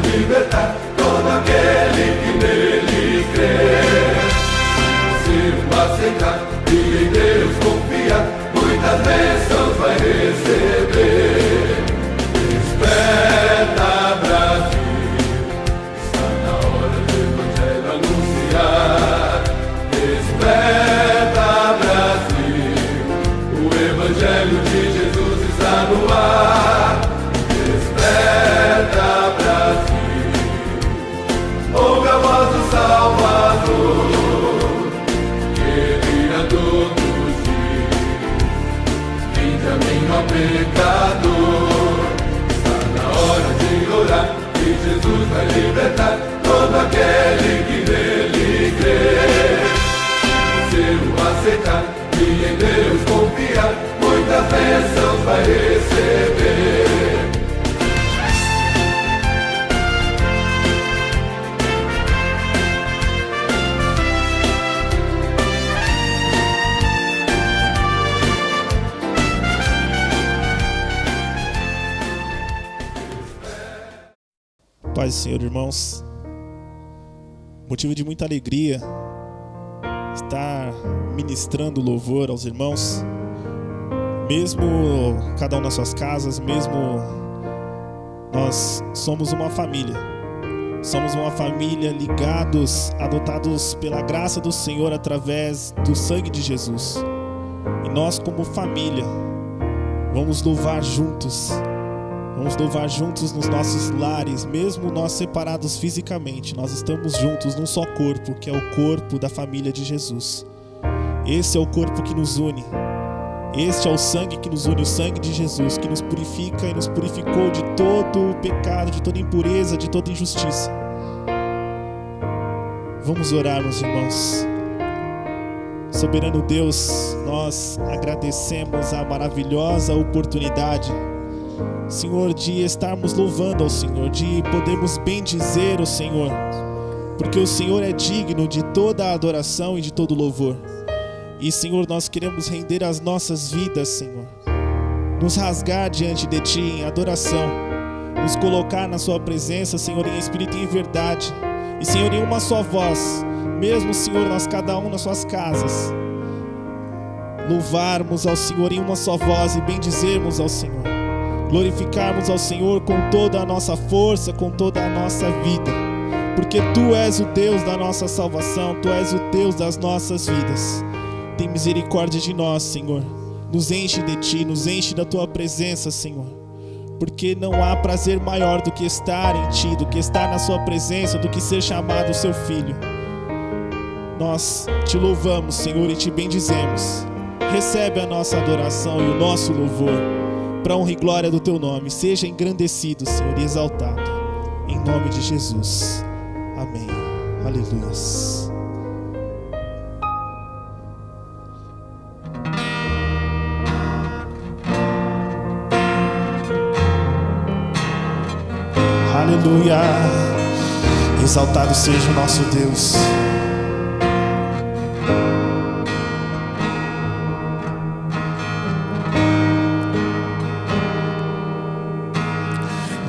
vai libertar todo aquele que nele crê. Se aceitar e em Deus confiar, muitas bênçãos vai receber. Desperta, Brasil, está na hora do Evangelho anunciar. Desperta, Brasil, o Evangelho de Jesus está no ar. Desperta, Brasil, ouve a voz do Salvador, que vira todos os dias. Vinde a mim, ó pecador, está na hora de orar, e Jesus vai libertar todo aquele que nele crê. Se o aceitar e em Deus confiar, muitas bênçãos vai receber. Paz do Senhor, irmãos. Motivo de muita alegria estar ministrando louvor aos irmãos, mesmo cada um nas suas casas, mesmo nós somos uma família. Somos uma família ligados, adotados pela graça do Senhor através do sangue de Jesus. E nós, como família, vamos louvar juntos. Vamos louvar juntos nos nossos lares, mesmo nós separados fisicamente. Nós estamos juntos num só corpo, que é o corpo da família de Jesus. Esse é o corpo que nos une. Este é o sangue que nos une, o sangue de Jesus, que nos purifica e nos purificou de todo o pecado, de toda impureza, de toda injustiça. Vamos orar, meus irmãos. Soberano Deus, nós agradecemos a maravilhosa oportunidade, Senhor, de estarmos louvando ao Senhor, de podermos bendizer o Senhor, porque o Senhor é digno de toda a adoração e de todo louvor. E, Senhor, nós queremos render as nossas vidas, Senhor, nos rasgar diante de Ti em adoração, nos colocar na Sua presença, Senhor, em espírito e em verdade, e, Senhor, em uma só voz, mesmo, Senhor, nós cada um nas suas casas, louvarmos ao Senhor em uma só voz e bendizermos ao Senhor. Glorificarmos ao Senhor com toda a nossa força, com toda a nossa vida, porque Tu és o Deus da nossa salvação, Tu és o Deus das nossas vidas. Tem misericórdia de nós, Senhor. Nos enche de Ti, nos enche da Tua presença, Senhor, porque não há prazer maior do que estar em Ti, do que estar na Sua presença, do que ser chamado Seu Filho. Nós Te louvamos, Senhor, e Te bendizemos. Recebe a nossa adoração e o nosso louvor, para a honra e glória do Teu nome. Seja engrandecido, Senhor, e exaltado, em nome de Jesus. Amém. Aleluia. Aleluia. Exaltado seja o nosso Deus.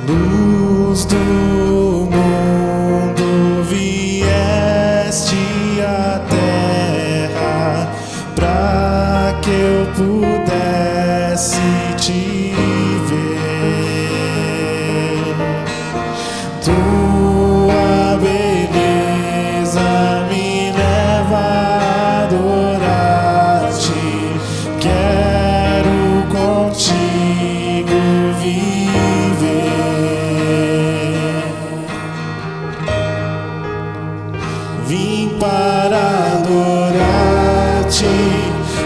Luz do mundo, vieste à terra para que eu pudesse Te ver. Tua beleza me leva a adorar-Te. Quero contigo viver. Vim para adorar-Te,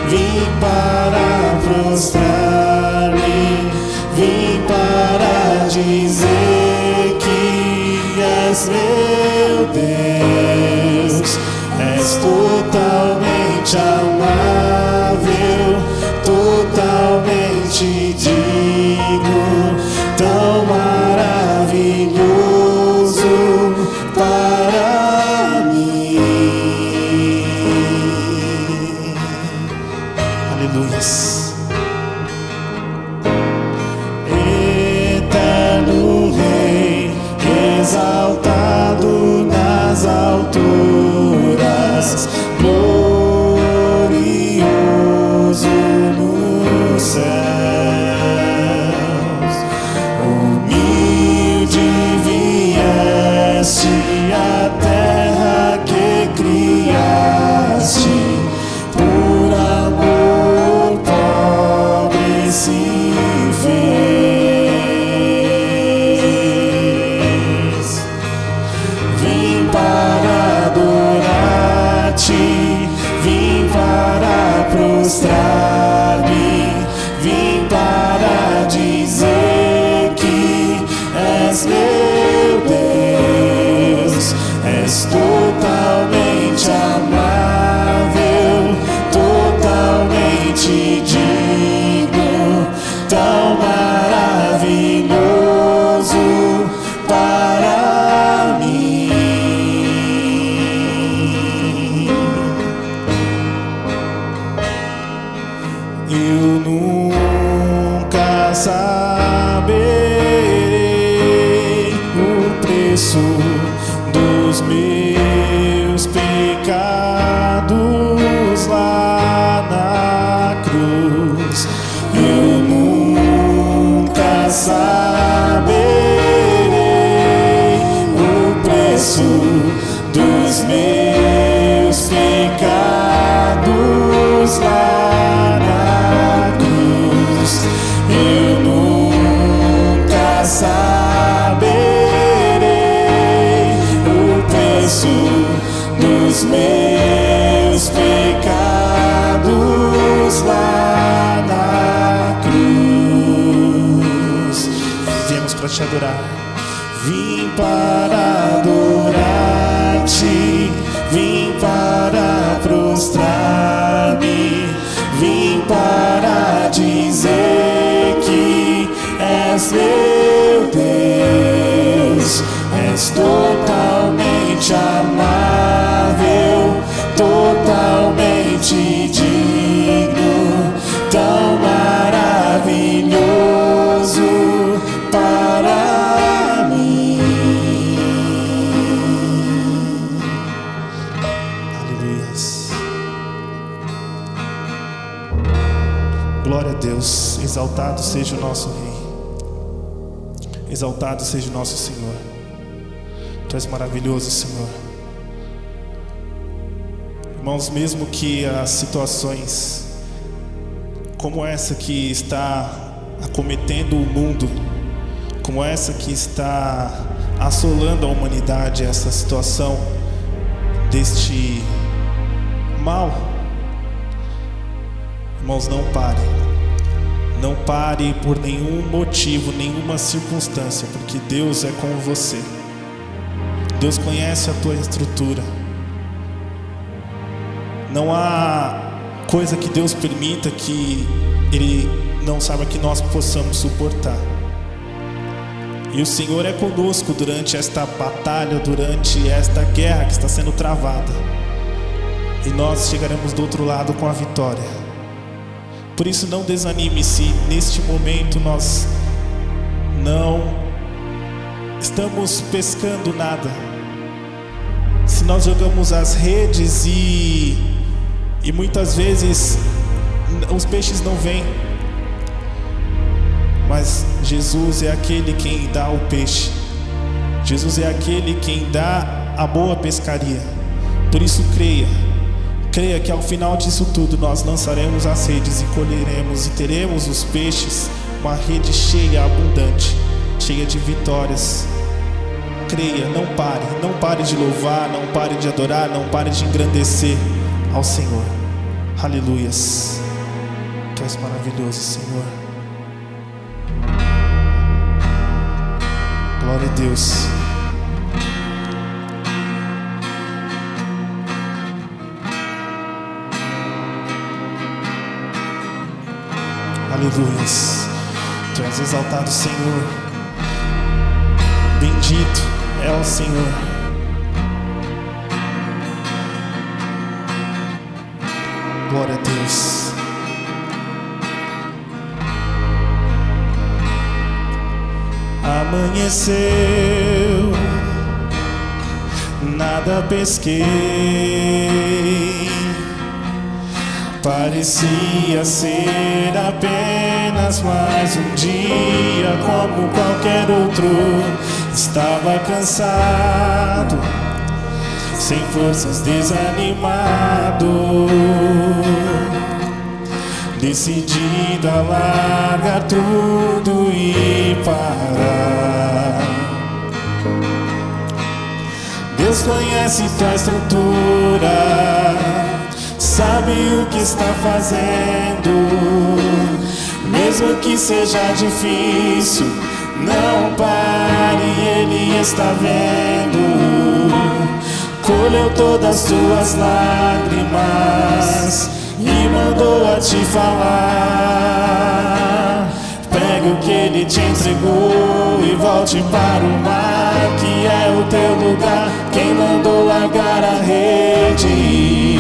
vim para prostrar-me, vim para dizer que és meu Deus. És totalmente amável, totalmente digno, tão maravilhoso para mim. Aleluia. Eterno Rei, exaltado prostrar-me, vim para dizer que és meu Deus, és totalmente amável, totalmente digno, tão maravilhoso para mim. Eu nunca saberei o preço dos meus pecados lá na cruz. Eu nunca saberei o preço dos meus pecados lá na cruz. Eu nunca saberei o preço dos meus pecados lá na cruz. Viemos para te adorar. Vim para adorar-te, vim para prostrar-me, vim para dizer que és meu Deus, és totalmente amável, totalmente digno, tão maravilhoso para mim. Aleluias. Glória a Deus. Exaltado seja o nosso Rei, exaltado seja o nosso Senhor. Tu és maravilhoso, Senhor. Irmãos, mesmo que as situações como essa que está acometendo o mundo, como essa que está assolando a humanidade, essa situação deste mal, irmãos, não pare. Não pare por nenhum motivo, nenhuma circunstância, porque Deus é com você. Deus conhece a tua estrutura. Não há coisa que Deus permita que Ele não saiba que nós possamos suportar. E o Senhor é conosco durante esta batalha, durante esta guerra que está sendo travada. E nós chegaremos do outro lado com a vitória. Por isso não desanime se neste momento nós não estamos pescando nada. Se nós jogamos as redes e muitas vezes os peixes não vêm. Mas Jesus é aquele quem dá o peixe. Jesus é aquele quem dá a boa pescaria. Por isso creia que ao final disso tudo nós lançaremos as redes e colheremos e teremos os peixes, uma rede cheia, abundante, cheia de vitórias. Creia, não pare de louvar, não pare de adorar, não pare de engrandecer ao Senhor. Aleluias. Tu és maravilhoso, Senhor. Glória a Deus. Aleluias. Tu és exaltado, Senhor. Bendito é o Senhor. Glória a Deus. Amanheceu, nada pesquei. Parecia ser apenas mais um dia como qualquer outro. Estava cansado, sem forças, desanimado, decidido a largar tudo e parar. Deus conhece tua estrutura, sabe o que está fazendo, mesmo que seja difícil, não pare, Ele está vendo. Colheu todas as tuas lágrimas e mandou a te falar. Pegue o que Ele te entregou e volte para o mar, que é o teu lugar. Quem mandou largar a rede?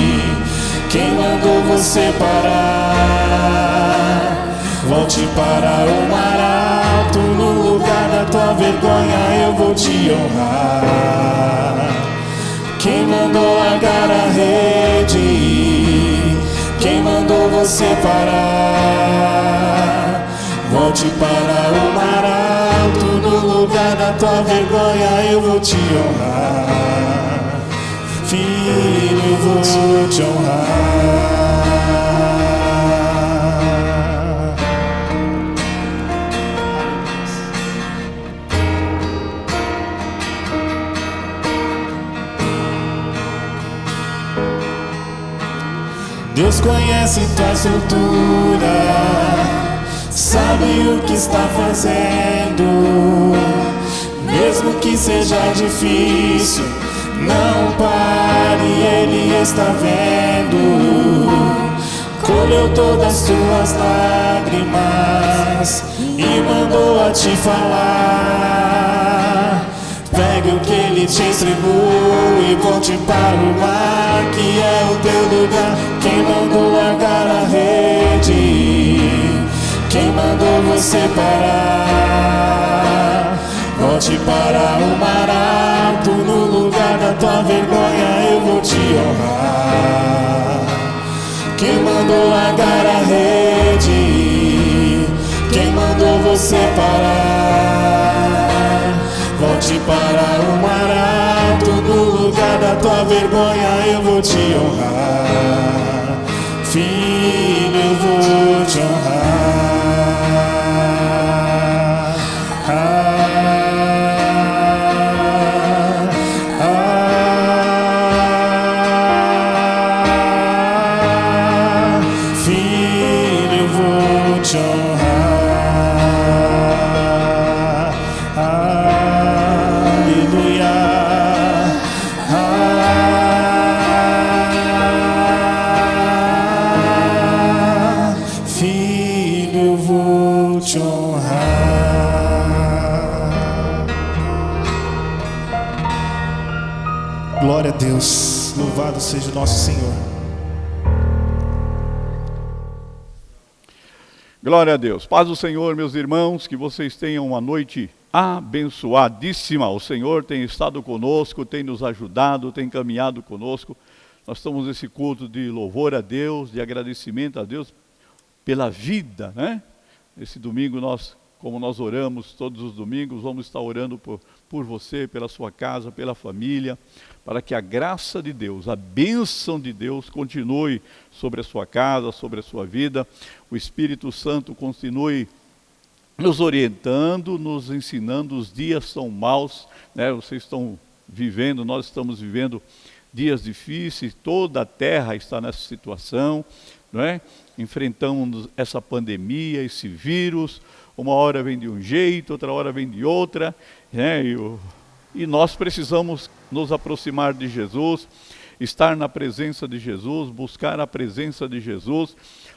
Quem mandou você parar? Volte para o mar alto, no lugar da tua vergonha eu vou te honrar. Quem mandou largar a rede? Quem mandou você parar? Volte para o mar alto, no lugar da tua vergonha eu vou te honrar. Filho, eu vou te honrar. Deus conhece tua estrutura, sabe o que está fazendo. Mesmo que seja difícil, não pare, Ele está vendo. Colheu todas as tuas lágrimas e mandou a te falar. Pegue o que Ele te entregou e volte para o mar, que é o teu lugar. Quem mandou largar a rede? Quem mandou você parar? Volte para o mar alto, no lugar da tua vergonha eu vou te honrar. Quem mandou largar a rede? Quem mandou você parar? Volte para o mar alto, no lugar da tua vergonha eu vou te honrar. Filho, eu vou te honrar. Filho, eu vou te honrar. Aleluia. Filho, eu vou te honrar. Glória a Deus, louvado seja o nosso Senhor. Glória a Deus. Paz do Senhor, meus irmãos, que vocês tenham uma noite abençoadíssima. O Senhor tem estado conosco, tem nos ajudado, tem caminhado conosco. Nós estamos nesse culto de louvor a Deus, de agradecimento a Deus pela vida, né? Esse domingo como nós oramos todos os domingos, vamos estar orando por você, pela sua casa, pela família, para que a graça de Deus, a bênção de Deus continue sobre a sua casa, sobre a sua vida. O Espírito Santo continue nos orientando, nos ensinando. Os dias são maus, né? Vocês estão vivendo, nós estamos vivendo dias difíceis, toda a terra está nessa situação, não é? Enfrentamos essa pandemia, esse vírus, uma hora vem de um jeito, outra hora vem de outra, né? E nós precisamos nos aproximar de Jesus, estar na presença de Jesus, buscar a presença de Jesus,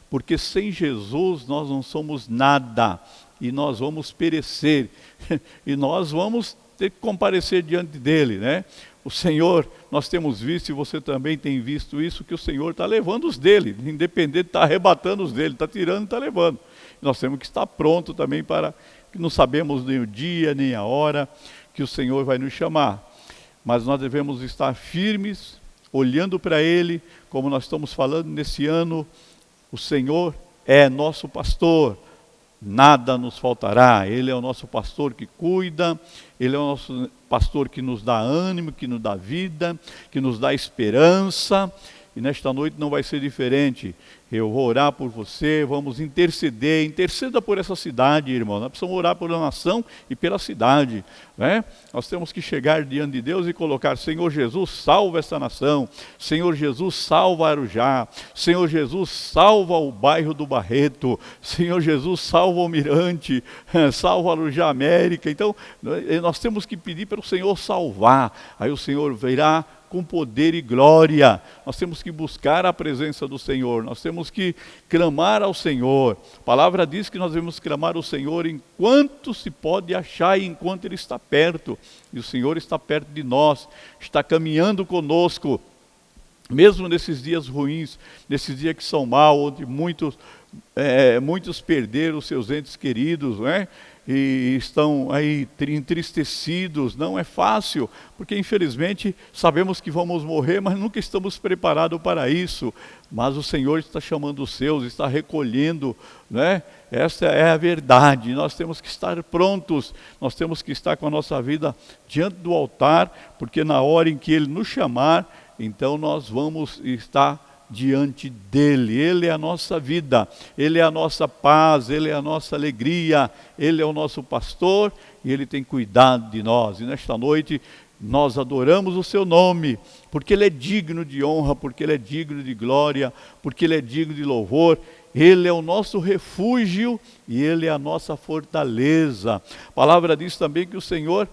porque sem Jesus nós não somos nada, e nós vamos perecer, e nós vamos ter que comparecer diante dele, né? O Senhor, nós temos visto, e você também tem visto isso, que o Senhor está levando os dele, independente, está arrebatando os dele, está tirando e está levando. Nós temos que estar pronto também para, que não sabemos nem o dia, nem a hora que o Senhor vai nos chamar. Mas nós devemos estar firmes, olhando para Ele, como nós estamos falando nesse ano. O Senhor é nosso pastor, nada nos faltará. Ele é o nosso pastor que cuida, Ele é o nosso pastor que nos dá ânimo, que nos dá vida, que nos dá esperança. e nesta noite não vai ser diferente. Eu vou orar por você, vamos interceder, interceda por essa cidade, irmão. Nós precisamos orar pela nação e pela cidade, né? Nós temos que chegar diante de Deus e colocar: Senhor Jesus, salva essa nação. Senhor Jesus, salva Arujá. Senhor Jesus, salva o bairro do Barreto. Senhor Jesus, salva o Mirante, salva Arujá América. Então, nós temos que pedir para o Senhor salvar. Aí o Senhor virá com poder e glória. Nós temos que buscar a presença do Senhor, nós temos que clamar ao Senhor. A palavra diz que nós devemos clamar ao Senhor enquanto se pode achar e enquanto Ele está perto. E o Senhor está perto de nós, está caminhando conosco, mesmo nesses dias ruins, nesses dias que são maus, onde muitos perderam seus entes queridos, né? E estão aí entristecidos. Não é fácil, porque infelizmente sabemos que vamos morrer, mas nunca estamos preparados para isso. Mas o Senhor está chamando os seus, está recolhendo, né? Essa é a verdade. Nós temos que estar prontos, nós temos que estar com a nossa vida diante do altar, porque na hora em que Ele nos chamar, então nós vamos estar diante dEle. Ele é a nossa vida, Ele é a nossa paz, Ele é a nossa alegria, Ele é o nosso pastor e Ele tem cuidado de nós. E nesta noite nós adoramos o Seu nome, porque Ele é digno de honra, porque Ele é digno de glória, porque Ele é digno de louvor. Ele é o nosso refúgio e Ele é a nossa fortaleza. A palavra diz também que o Senhor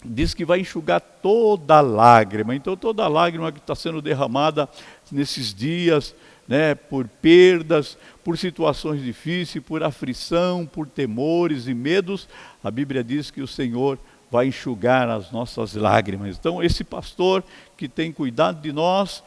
diz que vai enxugar toda lágrima. Então toda lágrima que está sendo derramada nesses dias, né, por perdas, por situações difíceis, por aflição, por temores e medos, a Bíblia diz que o Senhor vai enxugar as nossas lágrimas. Então esse pastor que tem cuidado de nós,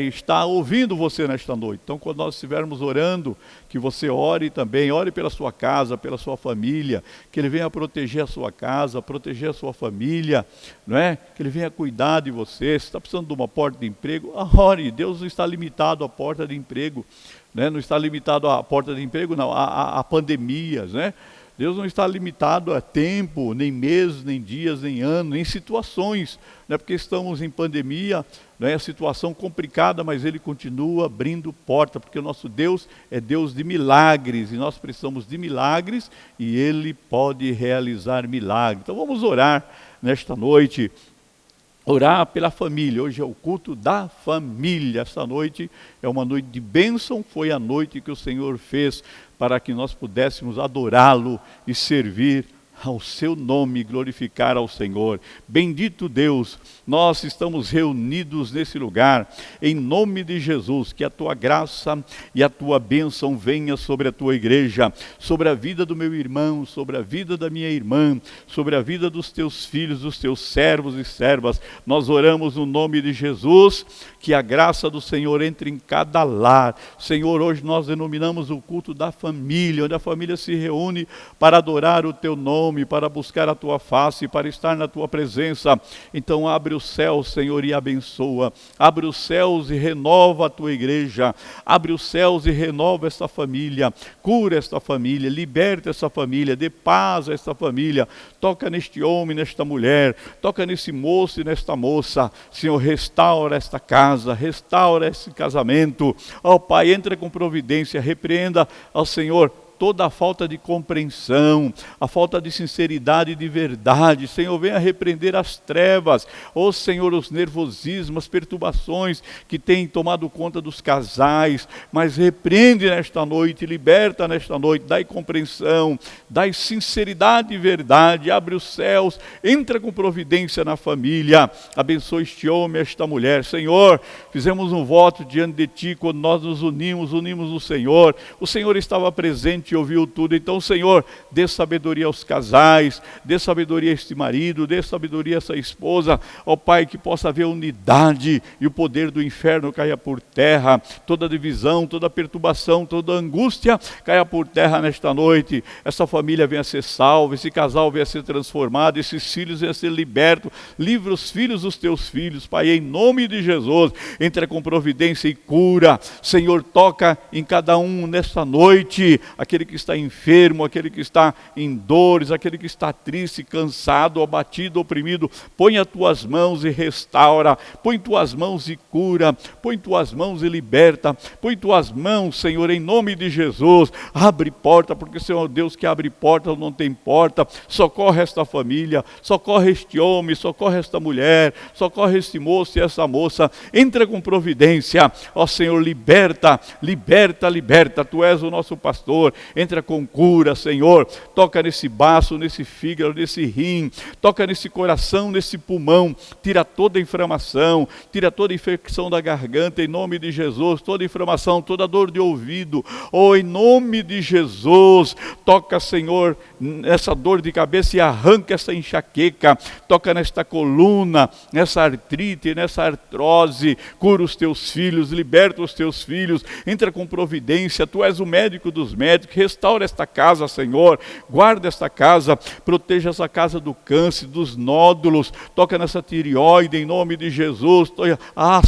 está ouvindo você nesta noite. Então quando nós estivermos orando, que você ore também, ore pela sua casa, pela sua família, que Ele venha proteger a sua casa, proteger a sua família, não é? Que Ele venha cuidar de você. Se está precisando de uma porta de emprego, ore. Deus não está limitado à porta de emprego, né? Não está limitado à porta de emprego, não, a pandemias, né? Deus não está limitado a tempo, nem meses, nem dias, nem anos, nem situações, não é porque estamos em pandemia, não é a situação complicada, mas Ele continua abrindo porta, porque o nosso Deus é Deus de milagres, e nós precisamos de milagres, e Ele pode realizar milagres. Então vamos orar nesta noite, orar pela família. Hoje é o culto da família. Essa noite é uma noite de bênção, foi a noite que o Senhor fez para que nós pudéssemos adorá-lo e servir ao seu nome, glorificar ao Senhor. Bendito Deus, nós estamos reunidos nesse lugar, em nome de Jesus, que a tua graça e a tua bênção venha sobre a tua igreja, sobre a vida do meu irmão, sobre a vida da minha irmã, sobre a vida dos teus filhos, dos teus servos e servas. Nós oramos no nome de Jesus, que a graça do Senhor entre em cada lar. Senhor, hoje nós denominamos o culto da família, onde a família se reúne para adorar o teu nome, para buscar a tua face, para estar na tua presença. Então abre os céus, Senhor, e abençoa. Abre os céus e renova a tua igreja. Abre os céus e renova esta família. Cura esta família, liberta esta família, dê paz a esta família. Toca neste homem, nesta mulher, toca nesse moço e nesta moça. Senhor, restaura esta casa, restaura esse casamento. Ó Pai, entra com providência, repreenda ao Senhor toda a falta de compreensão, a falta de sinceridade e de verdade. Senhor, venha repreender as trevas, ó Senhor, os nervosismos, as perturbações que têm tomado conta dos casais, mas repreende nesta noite, liberta nesta noite, dai compreensão, dai sinceridade e verdade, abre os céus, entra com providência na família, abençoa este homem, esta mulher. Senhor, fizemos um voto diante de Ti, quando nós nos unimos no Senhor, o Senhor estava presente e ouviu tudo. Então, Senhor, dê sabedoria aos casais, dê sabedoria a este marido, dê sabedoria a essa esposa, ó Pai, que possa haver unidade e o poder do inferno caia por terra, toda divisão, toda perturbação, toda angústia caia por terra nesta noite. Essa família venha a ser salva, esse casal venha a ser transformado, esses filhos venham a ser libertos. Livra os filhos dos teus filhos, Pai, em nome de Jesus. Entra com providência e cura. Senhor, toca em cada um nesta noite, aquele aquele que está enfermo, aquele que está em dores, aquele que está triste, cansado, abatido, oprimido, põe as tuas mãos e restaura, põe tuas mãos e cura, põe tuas mãos e liberta, põe tuas mãos, Senhor, em nome de Jesus, abre porta, porque o Senhor é o Deus que abre porta, não tem porta, socorre esta família, socorre este homem, socorre esta mulher, socorre este moço e essa moça, entra com providência, ó Senhor, liberta, liberta, liberta, tu és o nosso pastor, entra com cura, Senhor, toca nesse baço, nesse fígado, nesse rim, toca nesse coração, nesse pulmão, tira toda a inflamação, tira toda a infecção da garganta, em nome de Jesus, toda a inflamação, toda a dor de ouvido, em nome de Jesus, toca, Senhor, nessa dor de cabeça e arranca essa enxaqueca, toca nesta coluna, nessa artrite, nessa artrose, cura os teus filhos, liberta os teus filhos, entra com providência, tu és o médico dos médicos, restaura esta casa, Senhor, guarda esta casa, proteja essa casa do câncer, dos nódulos, toca nessa tireoide, em nome de Jesus,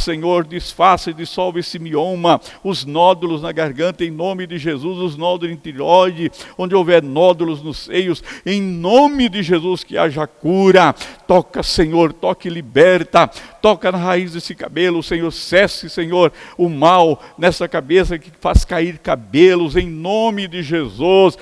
Senhor, desfaça e dissolve esse mioma, os nódulos na garganta, em nome de Jesus, os nódulos em tireoide, onde houver nódulos nos seios, em nome de Jesus, que haja cura, toca, Senhor, toque e liberta, toca na raiz desse cabelo, Senhor, cesse, Senhor, o mal nessa cabeça que faz cair cabelos, em nome de Jesus,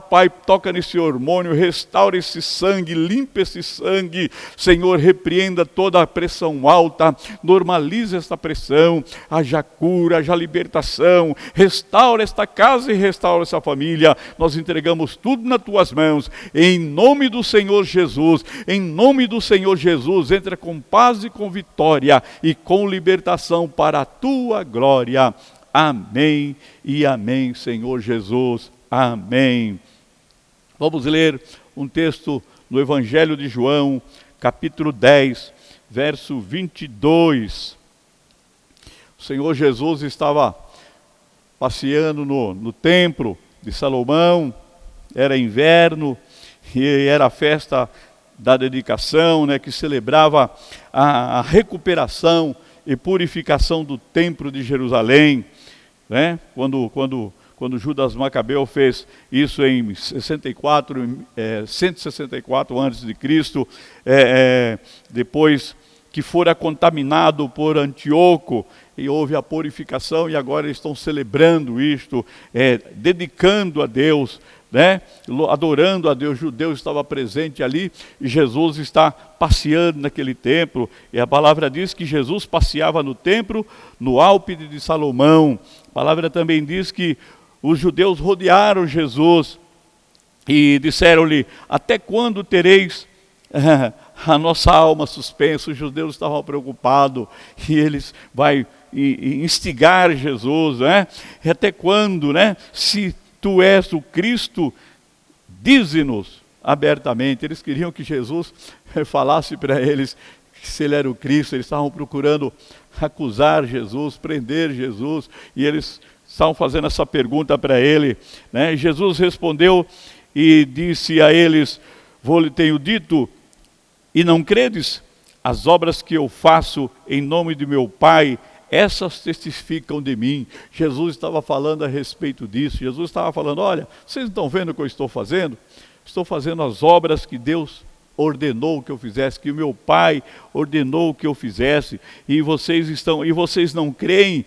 Pai, toca nesse hormônio, restaura esse sangue, limpa esse sangue, Senhor, repreenda toda a pressão alta, normaliza esta pressão, haja cura, haja libertação, restaura esta casa e restaura essa família, nós entregamos tudo nas tuas mãos, em nome do Senhor Jesus, em nome do Senhor Jesus, entra com paz e com vitória e com libertação para a tua glória, amém e amém, Senhor Jesus, amém. Vamos ler um texto no Evangelho de João, capítulo 10, verso 22. O Senhor Jesus estava passeando no templo de Salomão, era inverno, e era a festa da dedicação, que celebrava a recuperação e purificação do templo de Jerusalém, quando Judas Macabeu fez isso em 164 a.C., depois que fora contaminado por Antíoco, e houve a purificação, e agora eles estão celebrando isto, dedicando a Deus, adorando a Deus. O judeu estava presente ali, e Jesus está passeando naquele templo, e a palavra diz que Jesus passeava no templo, no Álpide de Salomão. A palavra também diz que os judeus rodearam Jesus, e disseram-lhe: até quando tereis a nossa alma suspensa? Os judeus estavam preocupados, e eles vão instigar Jesus, E até quando, se tu és o Cristo, dize-nos abertamente. Eles queriam que Jesus falasse para eles se ele era o Cristo. Eles estavam procurando acusar Jesus, prender Jesus, e eles estavam fazendo essa pergunta para ele, Jesus respondeu e disse a eles: vou-lhe tenho dito, e não credes? As obras que eu faço em nome de meu Pai, essas testificam de mim. Jesus estava falando a respeito disso. Jesus estava falando: olha, vocês não estão vendo o que eu estou fazendo? Estou fazendo as obras que Deus ordenou que eu fizesse, que o meu Pai ordenou que eu fizesse, e vocês não creem,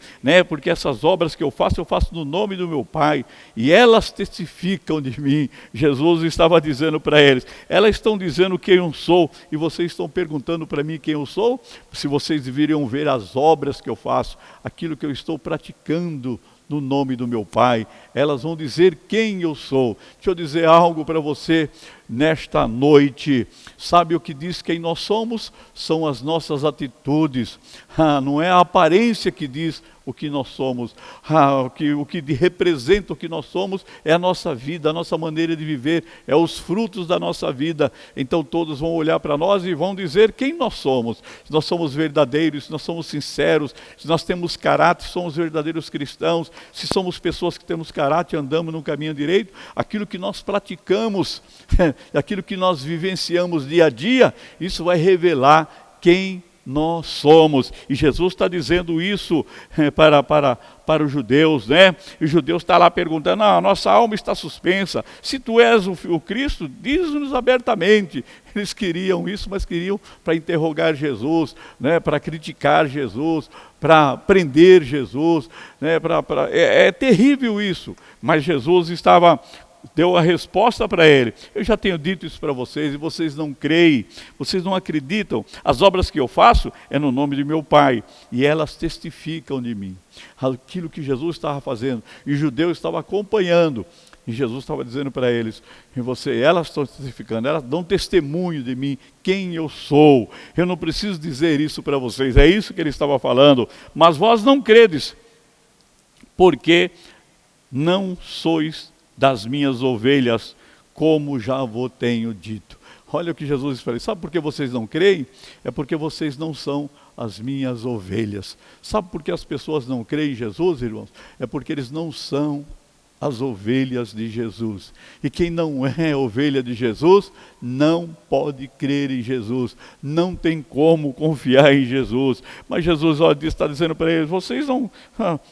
porque essas obras que eu faço no nome do meu Pai, e elas testificam de mim. Jesus estava dizendo para eles: elas estão dizendo quem eu sou, e vocês estão perguntando para mim quem eu sou? Se vocês deveriam ver as obras que eu faço, aquilo que eu estou praticando no nome do meu Pai, elas vão dizer quem eu sou. Deixa eu dizer algo para você nesta noite. Sabe o que diz quem nós somos? São as nossas atitudes. Não é a aparência que diz o que nós somos. O que representa o que nós somos é a nossa vida, a nossa maneira de viver, é os frutos da nossa vida. Então todos vão olhar para nós e vão dizer quem nós somos. Se nós somos verdadeiros, se nós somos sinceros, se nós temos caráter, se somos verdadeiros cristãos, se somos pessoas que temos caráter e andamos no caminho direito, aquilo que nós praticamos, aquilo que nós vivenciamos dia a dia, isso vai revelar quem nós somos. E Jesus está dizendo isso para os judeus, né? E os judeus estão lá perguntando, a nossa alma está suspensa. Se tu és o Cristo, diz-nos abertamente. Eles queriam isso, mas queriam para interrogar Jesus, né? Para criticar Jesus, para prender Jesus, né? É terrível isso. Mas Jesus deu a resposta para ele. Eu já tenho dito isso para vocês e vocês não creem, vocês não acreditam. As obras que eu faço é no nome de meu Pai e elas testificam de mim. Aquilo que Jesus estava fazendo e os judeus estavam acompanhando. E Jesus estava dizendo para eles, elas estão testificando, elas dão testemunho de mim, quem eu sou. Eu não preciso dizer isso para vocês, é isso que ele estava falando. Mas vós não credes, porque não sois das minhas ovelhas, como já vos tenho dito. Olha o que Jesus falou. Sabe por que vocês não creem? É porque vocês não são as minhas ovelhas. Sabe por que as pessoas não creem em Jesus, irmãos? É porque eles não são as ovelhas de Jesus. E quem não é ovelha de Jesus, não pode crer em Jesus. Não tem como confiar em Jesus. Mas Jesus está dizendo para eles,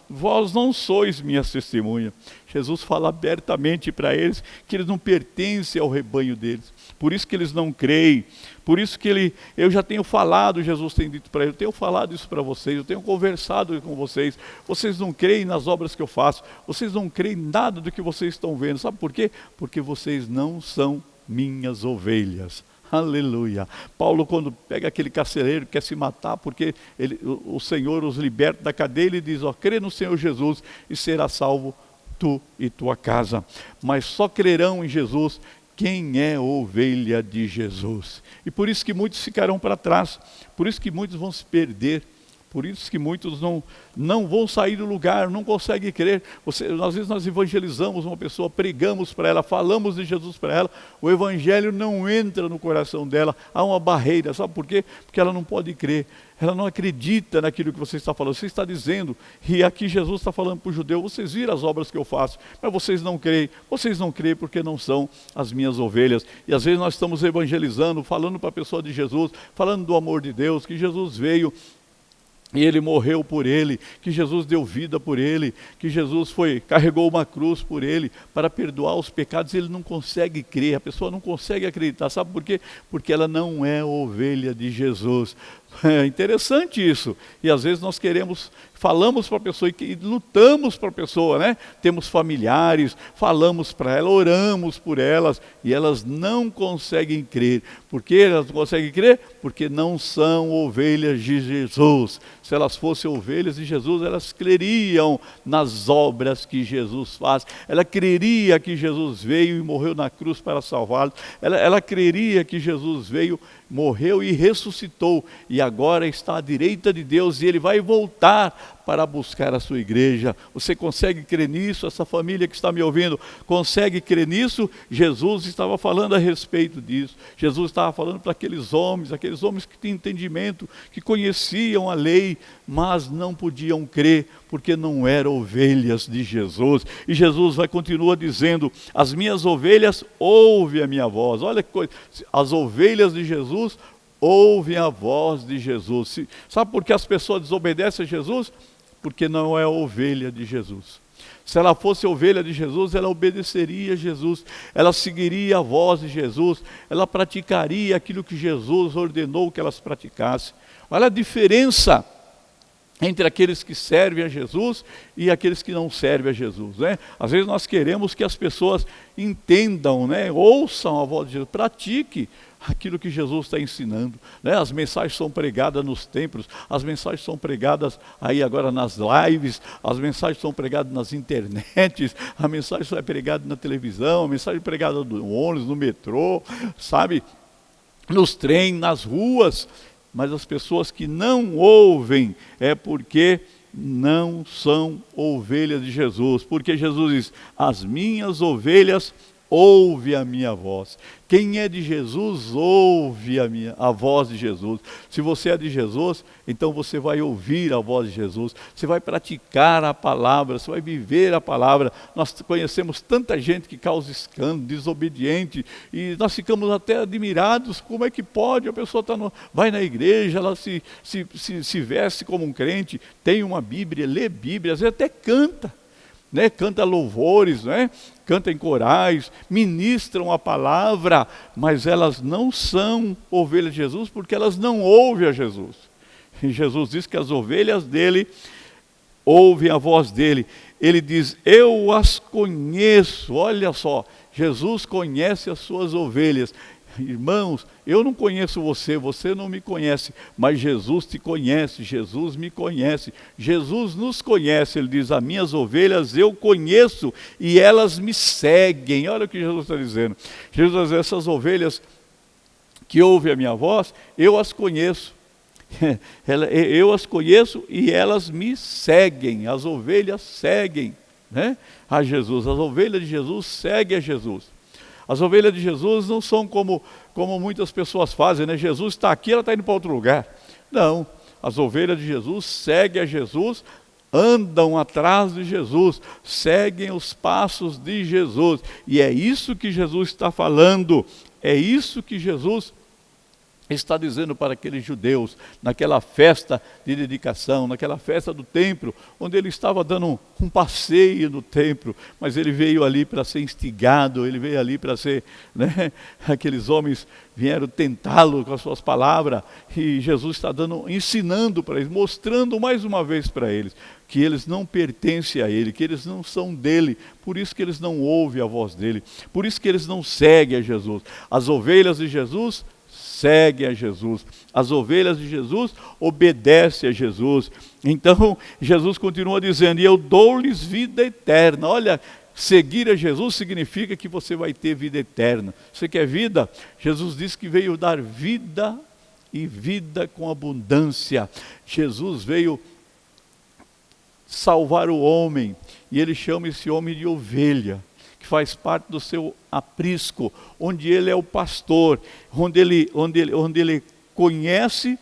vós não sois minhas testemunhas. Jesus fala abertamente para eles que eles não pertencem ao rebanho deles. Por isso que eles não creem. Por isso que eu já tenho falado, Jesus tem dito para eles, eu tenho falado isso para vocês, eu tenho conversado com vocês. Vocês não creem nas obras que eu faço. Vocês não creem em nada do que vocês estão vendo. Sabe por quê? Porque vocês não são minhas ovelhas. Aleluia. Paulo, quando pega aquele carcereiro que quer se matar, porque o Senhor os liberta da cadeia, ele diz, crê no Senhor Jesus e será salvo tu e tua casa. Mas só crerão em Jesus quem é ovelha de Jesus. E por isso que muitos ficarão para trás, por isso que muitos vão se perder, por isso que muitos não vão sair do lugar, não conseguem crer. Às vezes nós evangelizamos uma pessoa, pregamos para ela, falamos de Jesus para ela, o evangelho não entra no coração dela, há uma barreira, sabe por quê? Porque ela não pode crer, ela não acredita naquilo que você está falando, você está dizendo, e aqui Jesus está falando para o judeu, vocês viram as obras que eu faço, mas vocês não creem porque não são as minhas ovelhas. E às vezes nós estamos evangelizando, falando para a pessoa de Jesus, falando do amor de Deus, que Jesus veio, e ele morreu por ele, que Jesus deu vida por ele, que Jesus carregou uma cruz por ele, para perdoar os pecados. Ele não consegue crer, a pessoa não consegue acreditar. Sabe por quê? Porque ela não é ovelha de Jesus. É interessante isso. E às vezes nós falamos para a pessoa e lutamos para a pessoa, né? Temos familiares, falamos para ela, oramos por elas, e elas não conseguem crer. Por que elas não conseguem crer? Porque não são ovelhas de Jesus. Se elas fossem ovelhas de Jesus, elas creriam nas obras que Jesus faz. Ela creria que Jesus veio e morreu na cruz para salvá-los. Ela creria que Jesus veio, morreu e ressuscitou, e agora está à direita de Deus, e ele vai voltar para buscar a sua igreja. Você consegue crer nisso? Essa família que está me ouvindo, consegue crer nisso? Jesus estava falando a respeito disso. Jesus estava falando para aqueles homens que tinham entendimento, que conheciam a lei, mas não podiam crer, porque não eram ovelhas de Jesus. E Jesus continua dizendo, as minhas ovelhas ouvem a minha voz. Olha que coisa, as ovelhas de Jesus ouvem a voz de Jesus. Sabe por que as pessoas desobedecem a Jesus? Porque não é ovelha de Jesus. Se ela fosse ovelha de Jesus, ela obedeceria a Jesus, ela seguiria a voz de Jesus, ela praticaria aquilo que Jesus ordenou que elas praticassem. Olha a diferença entre aqueles que servem a Jesus e aqueles que não servem a Jesus, né? Às vezes nós queremos que as pessoas entendam, né? Ouçam a voz de Jesus, pratique aquilo que Jesus está ensinando, né? As mensagens são pregadas nos templos, as mensagens são pregadas aí agora nas lives, as mensagens são pregadas nas internets, a mensagem é pregada na televisão, a mensagem é pregada no ônibus, no metrô, sabe? Nos trens, nas ruas. Mas as pessoas que não ouvem é porque não são ovelhas de Jesus. Porque Jesus diz, as minhas ovelhas ouve a minha voz. Quem é de Jesus, ouve a voz de Jesus. Se você é de Jesus, então você vai ouvir a voz de Jesus. Você vai praticar a palavra, você vai viver a palavra. Nós conhecemos tanta gente que causa escândalo, desobediente, e nós ficamos até admirados. Como é que pode? A pessoa vai na igreja, ela se veste como um crente, tem uma Bíblia, lê Bíblia, às vezes até canta. Né? Canta louvores, né? Canta em corais, ministram a palavra, mas elas não são ovelhas de Jesus porque elas não ouvem a Jesus. E Jesus diz que as ovelhas dele ouvem a voz dele. Ele diz, eu as conheço. Olha só, Jesus conhece as suas ovelhas. Irmãos, eu não conheço você, você não me conhece, mas Jesus te conhece, Jesus me conhece, Jesus nos conhece. Ele diz, as minhas ovelhas eu conheço e elas me seguem. Olha o que Jesus está dizendo. Jesus diz, essas ovelhas que ouvem a minha voz, eu as conheço. Eu as conheço e elas me seguem. As ovelhas seguem, né, a Jesus. As ovelhas de Jesus seguem a Jesus. As ovelhas de Jesus não são como muitas pessoas fazem, né? Jesus está aqui, ela está indo para outro lugar. Não, as ovelhas de Jesus seguem a Jesus, andam atrás de Jesus, seguem os passos de Jesus. E é isso que Jesus está falando, é isso que Jesus está dizendo para aqueles judeus, naquela festa de dedicação, naquela festa do templo, onde ele estava dando um passeio no templo, mas ele veio ali para ser instigado, ele veio ali para ser, né, aqueles homens vieram tentá-lo com as suas palavras, e Jesus está ensinando para eles, mostrando mais uma vez para eles, que eles não pertencem a ele, que eles não são dele, por isso que eles não ouvem a voz dele, por isso que eles não seguem a Jesus. As ovelhas de Jesus seguem a Jesus. As ovelhas de Jesus obedecem a Jesus. Então, Jesus continua dizendo, e eu dou-lhes vida eterna. Olha, seguir a Jesus significa que você vai ter vida eterna. Você quer vida? Jesus disse que veio dar vida e vida com abundância. Jesus veio salvar o homem, e ele chama esse homem de ovelha, que faz parte do seu aprisco, onde ele é o pastor, onde ele conhece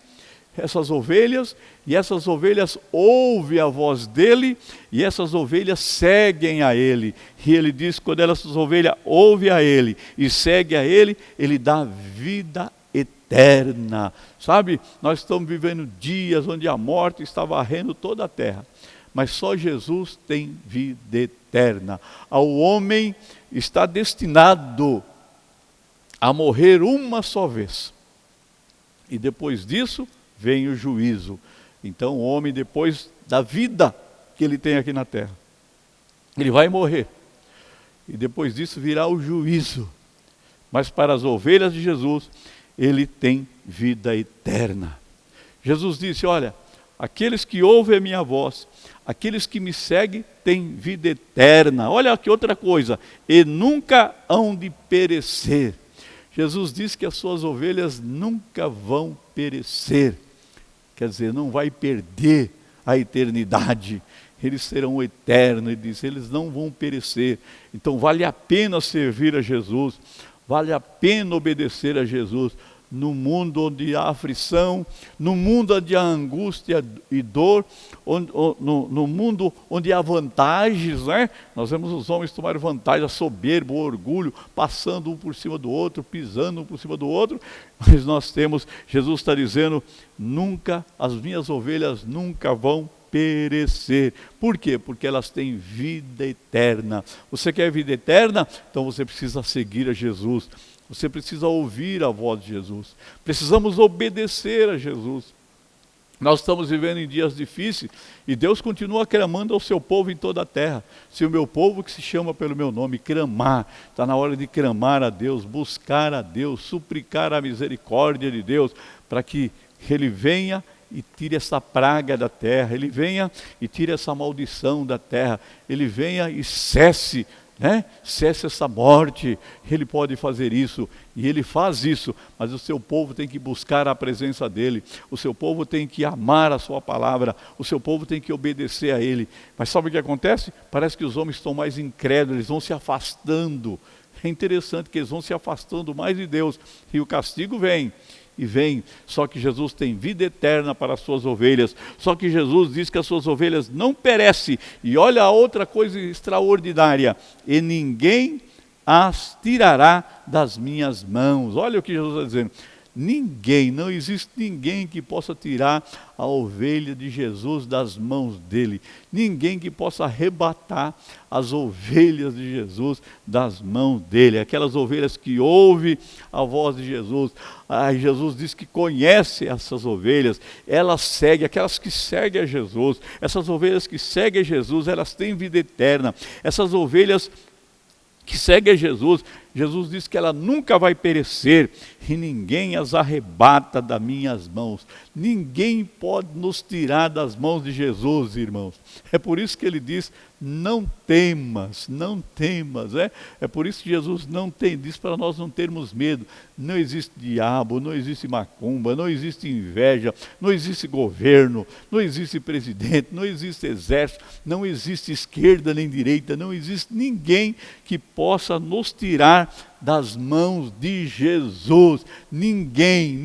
essas ovelhas, e essas ovelhas ouvem a voz dele, e essas ovelhas seguem a ele. E ele diz que quando essas ovelhas ouvem a ele e seguem a ele, ele dá vida eterna. Sabe, nós estamos vivendo dias onde a morte está varrendo toda a terra, mas só Jesus tem vida eterna. Ao homem está destinado a morrer uma só vez. E depois disso vem o juízo. Então o homem, depois da vida que ele tem aqui na terra, ele vai morrer. E depois disso virá o juízo. Mas para as ovelhas de Jesus, ele tem vida eterna. Jesus disse, olha, aqueles que ouvem a minha voz, aqueles que me seguem têm vida eterna. Olha que outra coisa, e nunca hão de perecer. Jesus disse que as suas ovelhas nunca vão perecer. Quer dizer, não vai perder a eternidade. Eles serão eternos, ele disse, eles não vão perecer. Então vale a pena servir a Jesus, vale a pena obedecer a Jesus. No mundo onde há aflição, no mundo onde há angústia e dor, no mundo onde há vantagens, né? Nós vemos os homens tomarem vantagem, a soberba, o orgulho, passando um por cima do outro, pisando um por cima do outro, mas nós temos, Jesus está dizendo, nunca, as minhas ovelhas nunca vão perecer. Por quê? Porque elas têm vida eterna. Você quer vida eterna? Então você precisa seguir a Jesus. Você precisa ouvir a voz de Jesus. Precisamos obedecer a Jesus. Nós estamos vivendo em dias difíceis e Deus continua clamando ao seu povo em toda a terra. Se o meu povo que se chama pelo meu nome clamar, está na hora de clamar a Deus, buscar a Deus, suplicar a misericórdia de Deus, para que Ele venha e tire essa praga da terra, Ele venha e tire essa maldição da terra, Ele venha e cesse, né? Cesse essa morte. Ele pode fazer isso e Ele faz isso, mas o seu povo tem que buscar a presença dEle, o seu povo tem que amar a sua palavra, o seu povo tem que obedecer a Ele. Mas sabe o que acontece? Parece que os homens estão mais incrédulos, eles vão se afastando, É interessante que eles vão se afastando mais de Deus, e o castigo vem, e vem. Só que Jesus tem vida eterna para as suas ovelhas. Só que Jesus diz que as suas ovelhas não perecem. E olha a outra coisa extraordinária: e ninguém as tirará das minhas mãos. Olha o que Jesus está dizendo. Ninguém, não existe ninguém que possa tirar a ovelha de Jesus das mãos dele. Ninguém que possa arrebatar as ovelhas de Jesus das mãos dele. Aquelas ovelhas que ouvem a voz de Jesus. Jesus diz que conhece essas ovelhas, elas seguem, aquelas que seguem a Jesus. Essas ovelhas que seguem a Jesus, elas têm vida eterna. Essas ovelhas que seguem a Jesus, Jesus diz que ela nunca vai perecer, e ninguém as arrebata das minhas mãos. Ninguém pode nos tirar das mãos de Jesus, irmãos. É por isso que ele diz: não temas, não temas. É por isso que Jesus não tem, diz para nós não termos medo. Não existe diabo, não existe macumba, não existe inveja, não existe governo, não existe presidente, não existe exército, não existe esquerda nem direita, não existe ninguém que possa nos tirar das mãos de Jesus. Ninguém,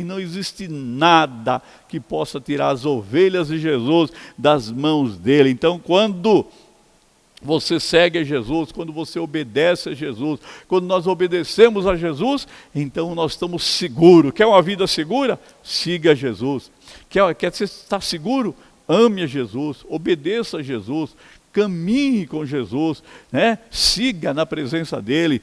não existe nada que possa tirar as ovelhas de Jesus das mãos dele. Então, quando você segue a Jesus, quando você obedece a Jesus, quando nós obedecemos a Jesus, então nós estamos seguros. Quer uma vida segura? Siga a Jesus. Quer estar seguro? Ame a Jesus, obedeça a Jesus, caminhe com Jesus, né? Siga na presença dele,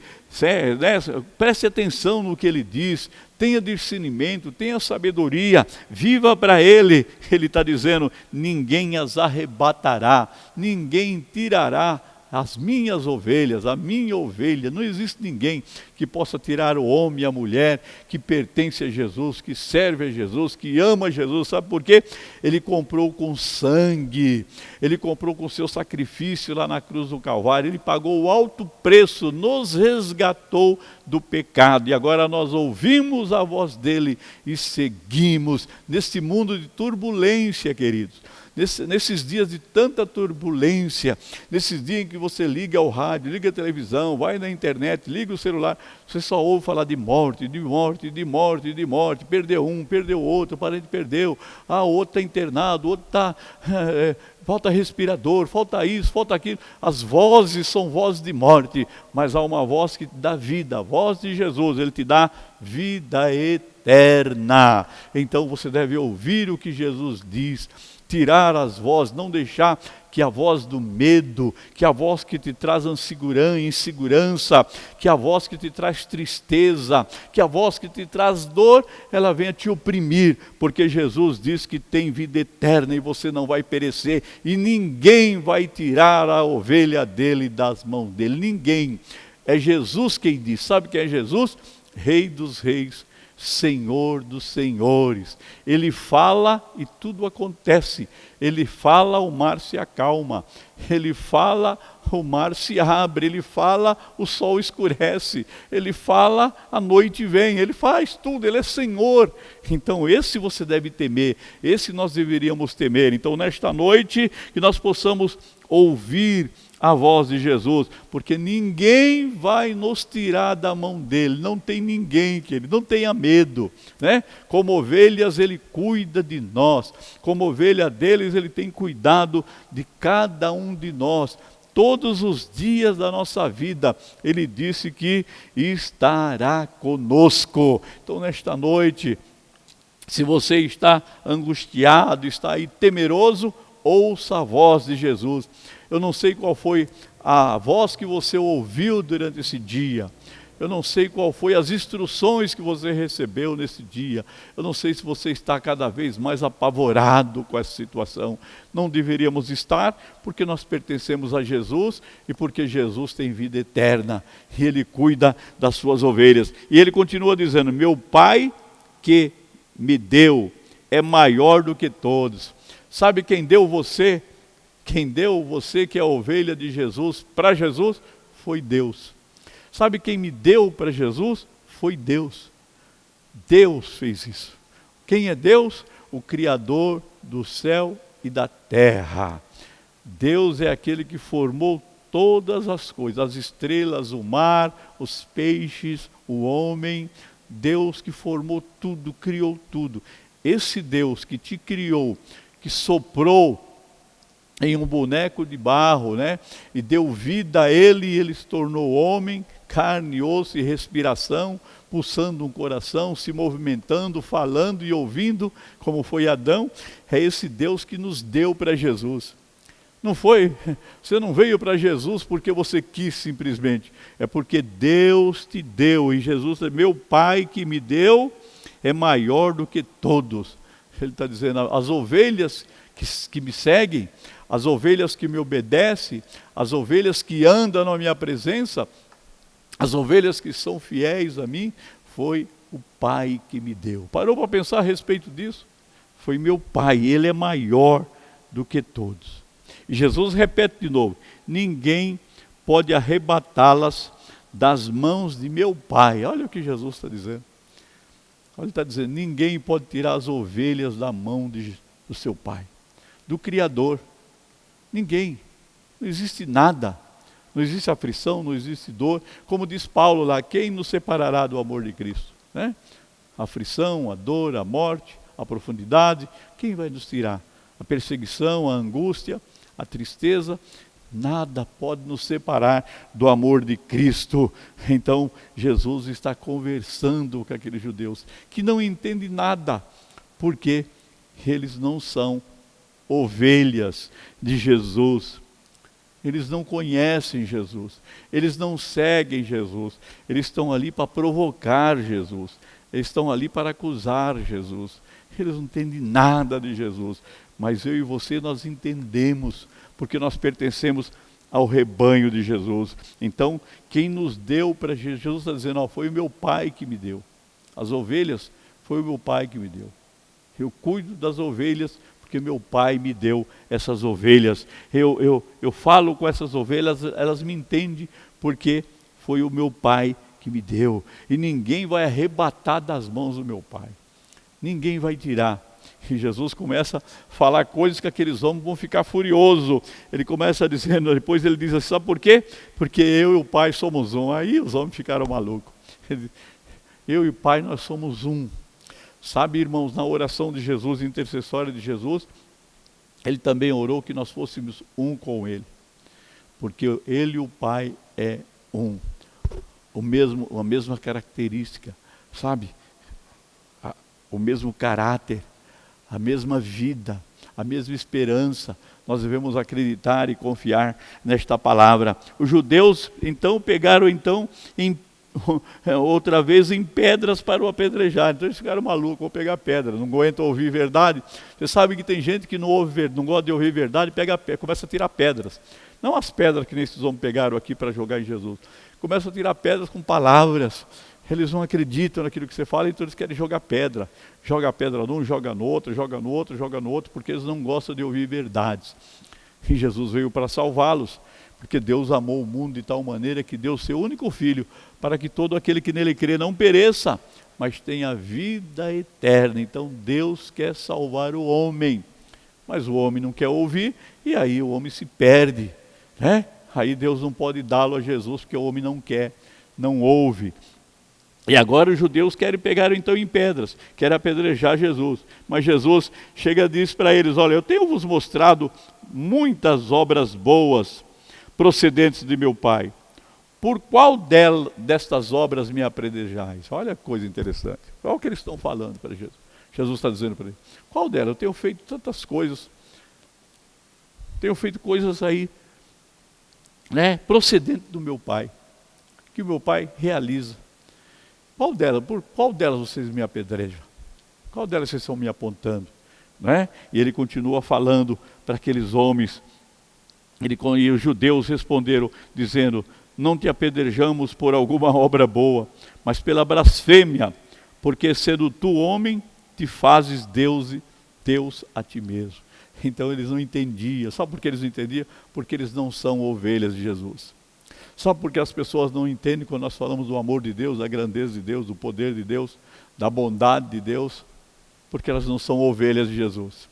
né? Preste atenção no que ele diz, tenha discernimento, tenha sabedoria, viva para ele. Ele está dizendo: ninguém as arrebatará, ninguém tirará as minhas ovelhas, a minha ovelha. Não existe ninguém que possa tirar o homem e a mulher que pertence a Jesus, que serve a Jesus, que ama Jesus. Sabe por quê? Ele comprou com sangue, ele comprou com seu sacrifício lá na cruz do Calvário, ele pagou o alto preço, nos resgatou do pecado, e agora nós ouvimos a voz dele e seguimos nesse mundo de turbulência, queridos. Nesses dias de tanta turbulência, nesses dias em que você liga ao rádio, liga a televisão, vai na internet, liga o celular, você só ouve falar de morte, de morte, de morte, de morte. Perdeu um, perdeu outro, o parente perdeu, o outro está internado, o outro está... falta respirador, falta isso, falta aquilo. As vozes são vozes de morte, mas há uma voz que dá vida, a voz de Jesus. Ele te dá vida eterna. Então você deve ouvir o que Jesus diz, tirar as vozes, não deixar que a voz do medo, que a voz que te traz insegurança, que a voz que te traz tristeza, que a voz que te traz dor, ela venha te oprimir, porque Jesus diz que tem vida eterna e você não vai perecer, e ninguém vai tirar a ovelha dele das mãos dele. Ninguém. É Jesus quem diz. Sabe quem é Jesus? Rei dos reis, Senhor dos senhores. Ele fala e tudo acontece. Ele fala, o mar se acalma. Ele fala, o mar se abre. Ele fala, o sol escurece. Ele fala, a noite vem. Ele faz tudo, ele é Senhor. Então esse você deve temer, esse nós deveríamos temer. Então nesta noite que nós possamos ouvir a voz de Jesus, porque ninguém vai nos tirar da mão dele. Não tem ninguém, querido, não tenha medo, né? Como ovelhas ele cuida de nós, como ovelha deles ele tem cuidado de cada um de nós. Todos os dias da nossa vida, ele disse que estará conosco. Então nesta noite, se você está angustiado, está aí temeroso, ouça a voz de Jesus. Eu não sei qual foi a voz que você ouviu durante esse dia. Eu não sei qual foi as instruções que você recebeu nesse dia. Eu não sei se você está cada vez mais apavorado com essa situação. Não deveríamos estar, porque nós pertencemos a Jesus e porque Jesus tem vida eterna e Ele cuida das suas ovelhas. E Ele continua dizendo: meu Pai que me deu é maior do que todos. Sabe quem deu você? Quem deu você, que é a ovelha de Jesus, para Jesus, foi Deus. Sabe quem me deu para Jesus? Foi Deus. Deus fez isso. Quem é Deus? O Criador do céu e da terra. Deus é aquele que formou todas as coisas, as estrelas, o mar, os peixes, o homem, Deus que formou tudo, criou tudo. Esse Deus que te criou, que soprou em um boneco de barro, né? E deu vida a ele, e ele se tornou homem, carne, osso e respiração, pulsando um coração, se movimentando, falando e ouvindo, como foi Adão. É esse Deus que nos deu para Jesus. Não foi, você não veio para Jesus porque você quis simplesmente, é porque Deus te deu, e Jesus é meu Pai que me deu, é maior do que todos. Ele está dizendo, as ovelhas que me seguem, as ovelhas que me obedecem, as ovelhas que andam na minha presença, as ovelhas que são fiéis a mim, foi o Pai que me deu. Parou para pensar a respeito disso? Foi meu Pai, Ele é maior do que todos. E Jesus repete de novo, ninguém pode arrebatá-las das mãos de meu Pai. Olha o que Jesus está dizendo. Ele está dizendo, ninguém pode tirar as ovelhas da mão do seu Pai, do Criador. Ninguém. Não existe nada. Não existe aflição, não existe dor. Como diz Paulo lá, quem nos separará do amor de Cristo? Né? A aflição, a dor, a morte, a profundidade, quem vai nos tirar? A perseguição, a angústia, a tristeza, nada pode nos separar do amor de Cristo. Então, Jesus está conversando com aqueles judeus que não entendem nada, porque eles não são ovelhas de Jesus. Eles não conhecem Jesus, eles não seguem Jesus, eles estão ali para provocar Jesus, eles estão ali para acusar Jesus, eles não entendem nada de Jesus, mas eu e você nós entendemos, porque nós pertencemos ao rebanho de Jesus. Então, quem nos deu para Jesus está dizendo, ó, foi o meu Pai que me deu, as ovelhas foi o meu Pai que me deu, eu cuido das ovelhas, porque meu Pai me deu essas ovelhas. Eu falo com essas ovelhas, elas me entendem, porque foi o meu Pai que me deu. E ninguém vai arrebatar das mãos do meu Pai. Ninguém vai tirar. E Jesus começa a falar coisas que aqueles homens vão ficar furiosos. Ele começa dizendo, depois ele diz assim, sabe por quê? Porque eu e o Pai somos um. Aí os homens ficaram malucos. Eu e o Pai, nós somos um. Sabe, irmãos, na oração de Jesus, intercessória de Jesus, Ele também orou que nós fôssemos um com Ele. Porque Ele e o Pai é um. A mesma característica, sabe? O mesmo caráter, a mesma vida, a mesma esperança. Nós devemos acreditar e confiar nesta palavra. Os judeus, então, pegaram outra vez em pedras para o apedrejar. Então eles ficaram malucos, vou pegar pedra, não aguentam ouvir verdade. Você sabe que tem gente que não gosta de ouvir verdade, começa a tirar pedras. Não as pedras que esses homens pegaram aqui para jogar em Jesus. Começam a tirar pedras com palavras. Eles não acreditam naquilo que você fala, então eles querem jogar pedra. Joga a pedra num, joga no outro, joga no outro, joga no outro, porque eles não gostam de ouvir verdades. E Jesus veio para salvá-los. Porque Deus amou o mundo de tal maneira que deu seu único Filho, para que todo aquele que nele crê não pereça, mas tenha vida eterna. Então Deus quer salvar o homem, mas o homem não quer ouvir, e aí o homem se perde, né? Aí Deus não pode dá-lo a Jesus, porque o homem não quer, não ouve. E agora os judeus querem pegar então em pedras, querem apedrejar Jesus. Mas Jesus chega e diz para eles, olha, eu tenho vos mostrado muitas obras boas, procedentes de meu Pai. Por qual destas obras me apedrejais? Olha que coisa interessante. Olha o que eles estão falando para Jesus. Jesus está dizendo para eles. Qual delas? Eu tenho feito tantas coisas. Tenho feito coisas aí, né, procedente do meu Pai. Que o meu Pai realiza. Por qual delas vocês me apedrejam? Qual delas vocês estão me apontando? Né? E ele continua falando para aqueles homens. E os judeus responderam, dizendo, não te apedrejamos por alguma obra boa, mas pela blasfêmia, porque sendo tu homem, te fazes Deus a ti mesmo. Então eles não entendiam. Sabe por que eles não entendiam? Porque eles não são ovelhas de Jesus. Sabe por que as pessoas não entendem quando nós falamos do amor de Deus, da grandeza de Deus, do poder de Deus, da bondade de Deus? Porque elas não são ovelhas de Jesus.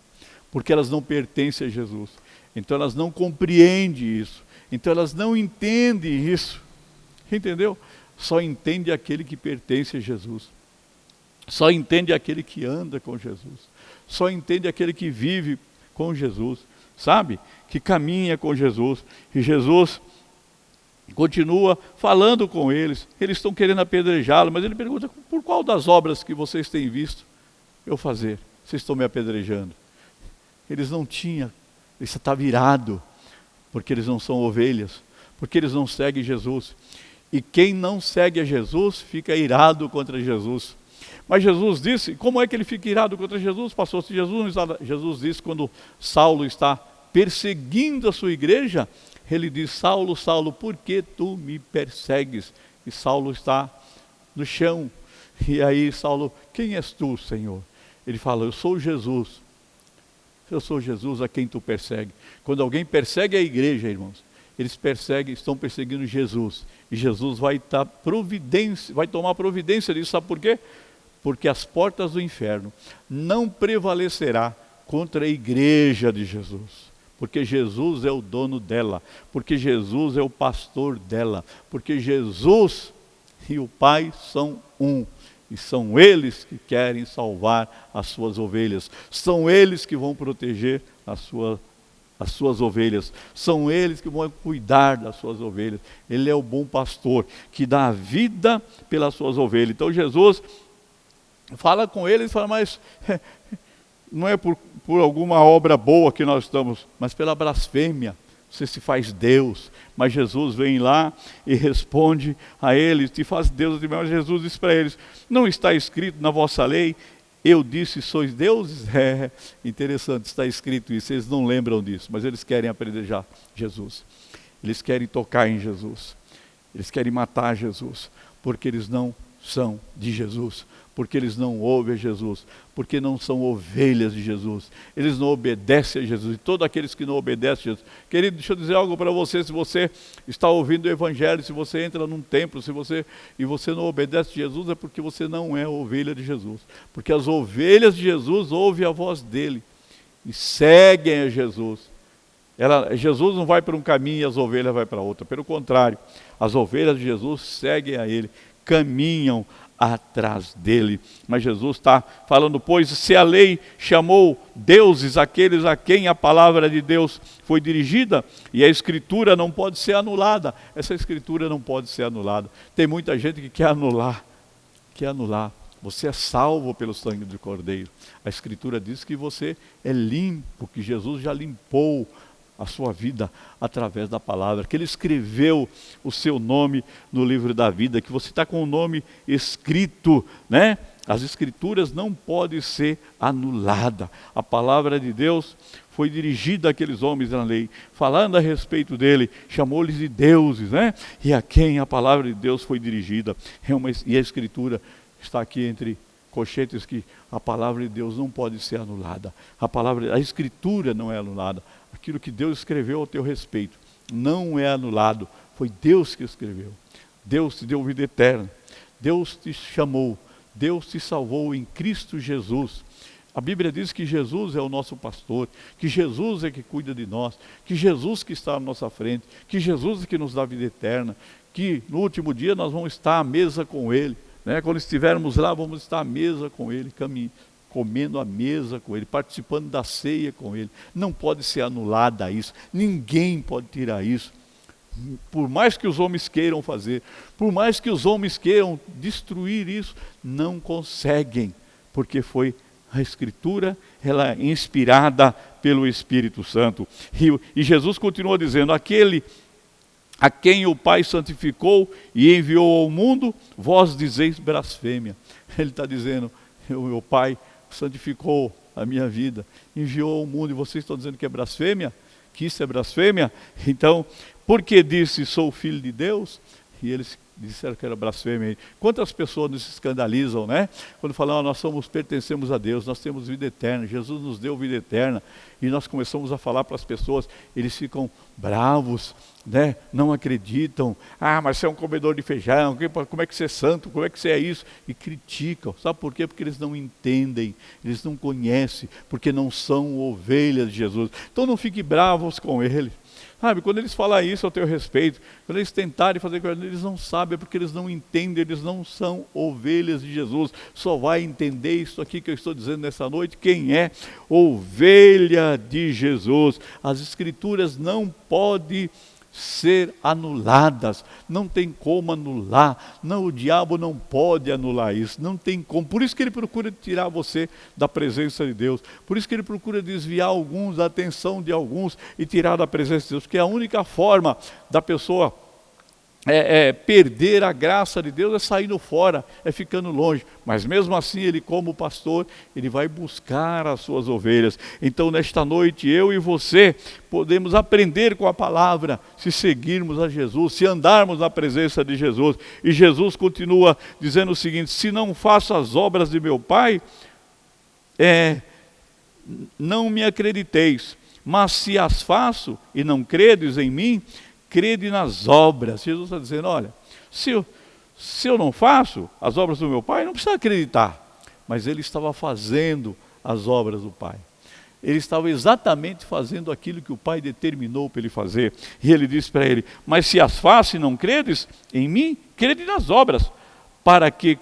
Porque elas não pertencem a Jesus. Então elas não compreendem isso. Então elas não entendem isso. Entendeu? Só entende aquele que pertence a Jesus. Só entende aquele que anda com Jesus. Só entende aquele que vive com Jesus. Sabe? Que caminha com Jesus. E Jesus continua falando com eles. Eles estão querendo apedrejá-lo, mas ele pergunta: por qual das obras que vocês têm visto eu fazer? Vocês estão me apedrejando. Eles não tinham, isso está virado, porque eles não são ovelhas, porque eles não seguem Jesus. E quem não segue a Jesus fica irado contra Jesus. Mas Jesus disse, como é que ele fica irado contra Jesus? Pastor, Jesus disse, quando Saulo está perseguindo a sua igreja, ele diz: Saulo, Saulo, por que tu me persegues? E Saulo está no chão. E aí Saulo: quem és tu, Senhor? Ele fala: eu sou Jesus. Eu sou Jesus a quem tu persegue. Quando alguém persegue a igreja, irmãos, eles estão perseguindo Jesus. E Jesus vai tomar providência disso. Sabe por quê? Porque as portas do inferno não prevalecerá contra a igreja de Jesus. Porque Jesus é o dono dela. Porque Jesus é o pastor dela. Porque Jesus e o Pai são um. E são eles que querem salvar as suas ovelhas. São eles que vão proteger as suas ovelhas. São eles que vão cuidar das suas ovelhas. Ele é o bom pastor que dá a vida pelas suas ovelhas. Então Jesus fala com eles e fala: mas não é por alguma obra boa que nós estamos, mas pela blasfêmia. Você se faz Deus. Mas Jesus vem lá e responde a eles: te faz Deus. Mas Jesus diz para eles: não está escrito na vossa lei, eu disse sois deuses? É interessante, está escrito isso. Eles não lembram disso, mas eles querem apedrejar Jesus. Eles querem tocar em Jesus. Eles querem matar Jesus, porque eles não são de Jesus, porque eles não ouvem a Jesus, porque não são ovelhas de Jesus, eles não obedecem a Jesus. E todos aqueles que não obedecem a Jesus, querido, deixa eu dizer algo para você: se você está ouvindo o Evangelho, se você entra num templo, e você não obedece a Jesus, é porque você não é ovelha de Jesus, porque as ovelhas de Jesus ouvem a voz dele e seguem a Jesus. Jesus não vai para um caminho e as ovelhas vão para outro, pelo contrário, as ovelhas de Jesus seguem a ele, caminham atrás dele. Mas Jesus está falando: pois se a lei chamou deuses aqueles a quem a palavra de Deus foi dirigida, e a escritura não pode ser anulada. Essa escritura não pode ser anulada. Tem muita gente que quer anular. Você é salvo pelo sangue do Cordeiro. A escritura diz que você é limpo, que Jesus já limpou a sua vida através da palavra, que ele escreveu o seu nome no livro da vida, que você está com o nome escrito, né? As escrituras não podem ser anuladas. A palavra de Deus foi dirigida àqueles homens na lei, falando a respeito dele, chamou-lhes de deuses, né? E a quem a palavra de Deus foi dirigida. E a escritura está aqui entre colchetes, que a palavra de Deus não pode ser anulada. A escritura não é anulada. Aquilo que Deus escreveu ao teu respeito não é anulado. Foi Deus que escreveu. Deus te deu vida eterna. Deus te chamou. Deus te salvou em Cristo Jesus. A Bíblia diz que Jesus é o nosso pastor, que Jesus é que cuida de nós, que Jesus que está à nossa frente, que Jesus é que nos dá vida eterna, que no último dia nós vamos estar à mesa com Ele, né? Quando estivermos lá, vamos estar à mesa com Ele, comendo à mesa com Ele, participando da ceia com Ele. Não pode ser anulada isso, ninguém pode tirar isso. Por mais que os homens queiram fazer, por mais que os homens queiram destruir isso, não conseguem, porque foi a Escritura, ela é inspirada pelo Espírito Santo. E Jesus continua dizendo: aquele a quem o Pai santificou e enviou ao mundo, vós dizeis blasfêmia. Ele está dizendo: o meu Pai santificou a minha vida, enviou ao mundo, e vocês estão dizendo que é blasfêmia? Que isso é blasfêmia? Então, porque disse sou filho de Deus? E eles disseram que era blasfêmia. Quantas pessoas nos escandalizam, né? Quando falam: nós pertencemos a Deus, nós temos vida eterna, Jesus nos deu vida eterna. E nós começamos a falar para as pessoas, eles ficam bravos, né? Não acreditam. Mas você é um comedor de feijão, como é que você é santo, como é que você é isso? E criticam. Sabe por quê? Porque eles não entendem, eles não conhecem, porque não são ovelhas de Jesus. Então não fique bravos com eles. Sabe, quando eles falarem isso ao teu respeito, quando eles tentarem fazer coisa, eles não sabem, é porque eles não entendem, eles não são ovelhas de Jesus. Só vai entender isso aqui que eu estou dizendo nessa noite, quem é ovelha de Jesus. As Escrituras não podem ser anuladas, não tem como anular, não, o diabo não pode anular isso, não tem como, por isso que ele procura tirar você da presença de Deus, por isso que ele procura desviar alguns, a atenção de alguns e tirar da presença de Deus, porque a única forma da pessoa perder a graça de Deus é saindo fora, é ficando longe, mas mesmo assim ele, como pastor, ele vai buscar as suas ovelhas. Então nesta noite eu e você podemos aprender com a palavra, se seguirmos a Jesus, se andarmos na presença de Jesus. E Jesus continua dizendo o seguinte: se não faço as obras de meu Pai, não me acrediteis, mas se as faço e não credes em mim, crede nas obras. Jesus está dizendo, olha, se eu não faço as obras do meu Pai, não precisa acreditar. Mas ele estava fazendo as obras do Pai. Ele estava exatamente fazendo aquilo que o Pai determinou para ele fazer. E ele disse para ele, mas se as faço e não credes em mim, crede nas obras, para que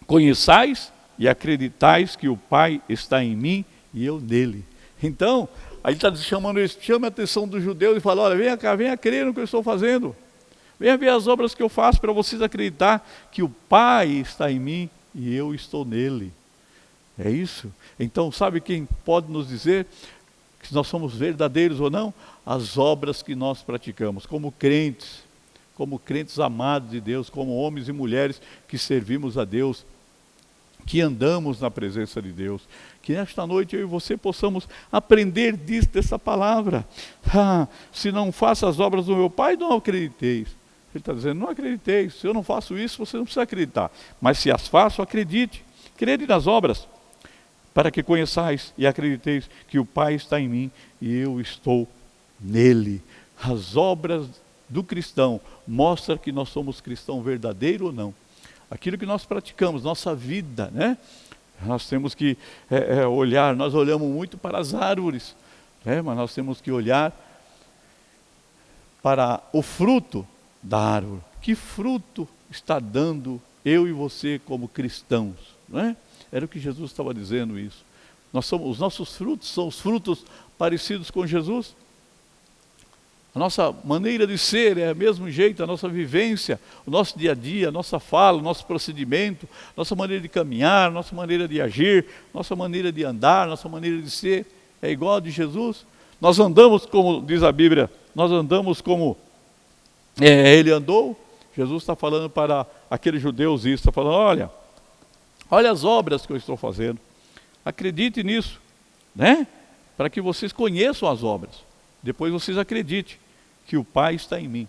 conheçais e acreditais que o Pai está em mim e eu nele. Então, aí está chamando isso, chama a atenção dos judeus e fala, olha, venha cá, venha crer no que eu estou fazendo. Venha ver as obras que eu faço para vocês acreditar que o Pai está em mim e eu estou nele. É isso? Então, sabe quem pode nos dizer que nós somos verdadeiros ou não? As obras que nós praticamos, como crentes amados de Deus, como homens e mulheres que servimos a Deus, que andamos na presença de Deus. Que nesta noite eu e você possamos aprender disso, dessa palavra. Se não faço as obras do meu Pai, não acrediteis. Ele está dizendo, não acrediteis. Se eu não faço isso, você não precisa acreditar. Mas se as faço, acredite. Crede nas obras, para que conheçais e acrediteis que o Pai está em mim e eu estou nele. As obras do cristão mostram que nós somos cristão verdadeiro ou não. Aquilo que nós praticamos, nossa vida, né? Nós temos que olhar, nós olhamos muito para as árvores, mas nós temos que olhar para o fruto da árvore. Que fruto está dando eu e você como cristãos? Não é? Era o que Jesus estava dizendo isso. Os nossos frutos são os frutos parecidos com Jesus? A nossa maneira de ser é o mesmo jeito, a nossa vivência, o nosso dia a dia, a nossa fala, o nosso procedimento, nossa maneira de caminhar, nossa maneira de agir, nossa maneira de andar, nossa maneira de ser, é igual a de Jesus? Nós andamos como, diz a Bíblia, nós andamos como ele andou? Jesus está falando para aqueles judeus isso, está falando, olha as obras que eu estou fazendo, acredite nisso, né? Para que vocês conheçam as obras, depois vocês acreditem que o Pai está em mim.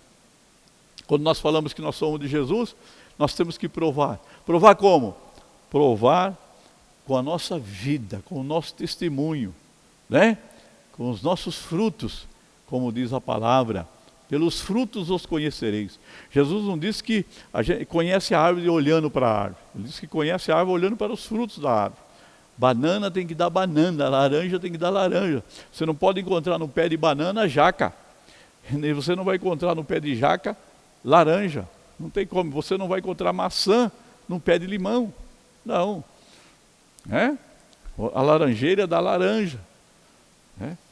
Quando nós falamos que nós somos de Jesus, nós temos que provar. Provar como? Provar com a nossa vida, com o nosso testemunho, né? Com os nossos frutos, como diz a palavra. Pelos frutos os conhecereis. Jesus não disse que a gente conhece a árvore olhando para a árvore. Ele disse que conhece a árvore olhando para os frutos da árvore. Banana tem que dar banana, laranja tem que dar laranja. Você não pode encontrar no pé de banana jaca. E você não vai encontrar no pé de jaca laranja. Não tem como. Você não vai encontrar maçã no pé de limão. Não. A laranjeira dá laranja.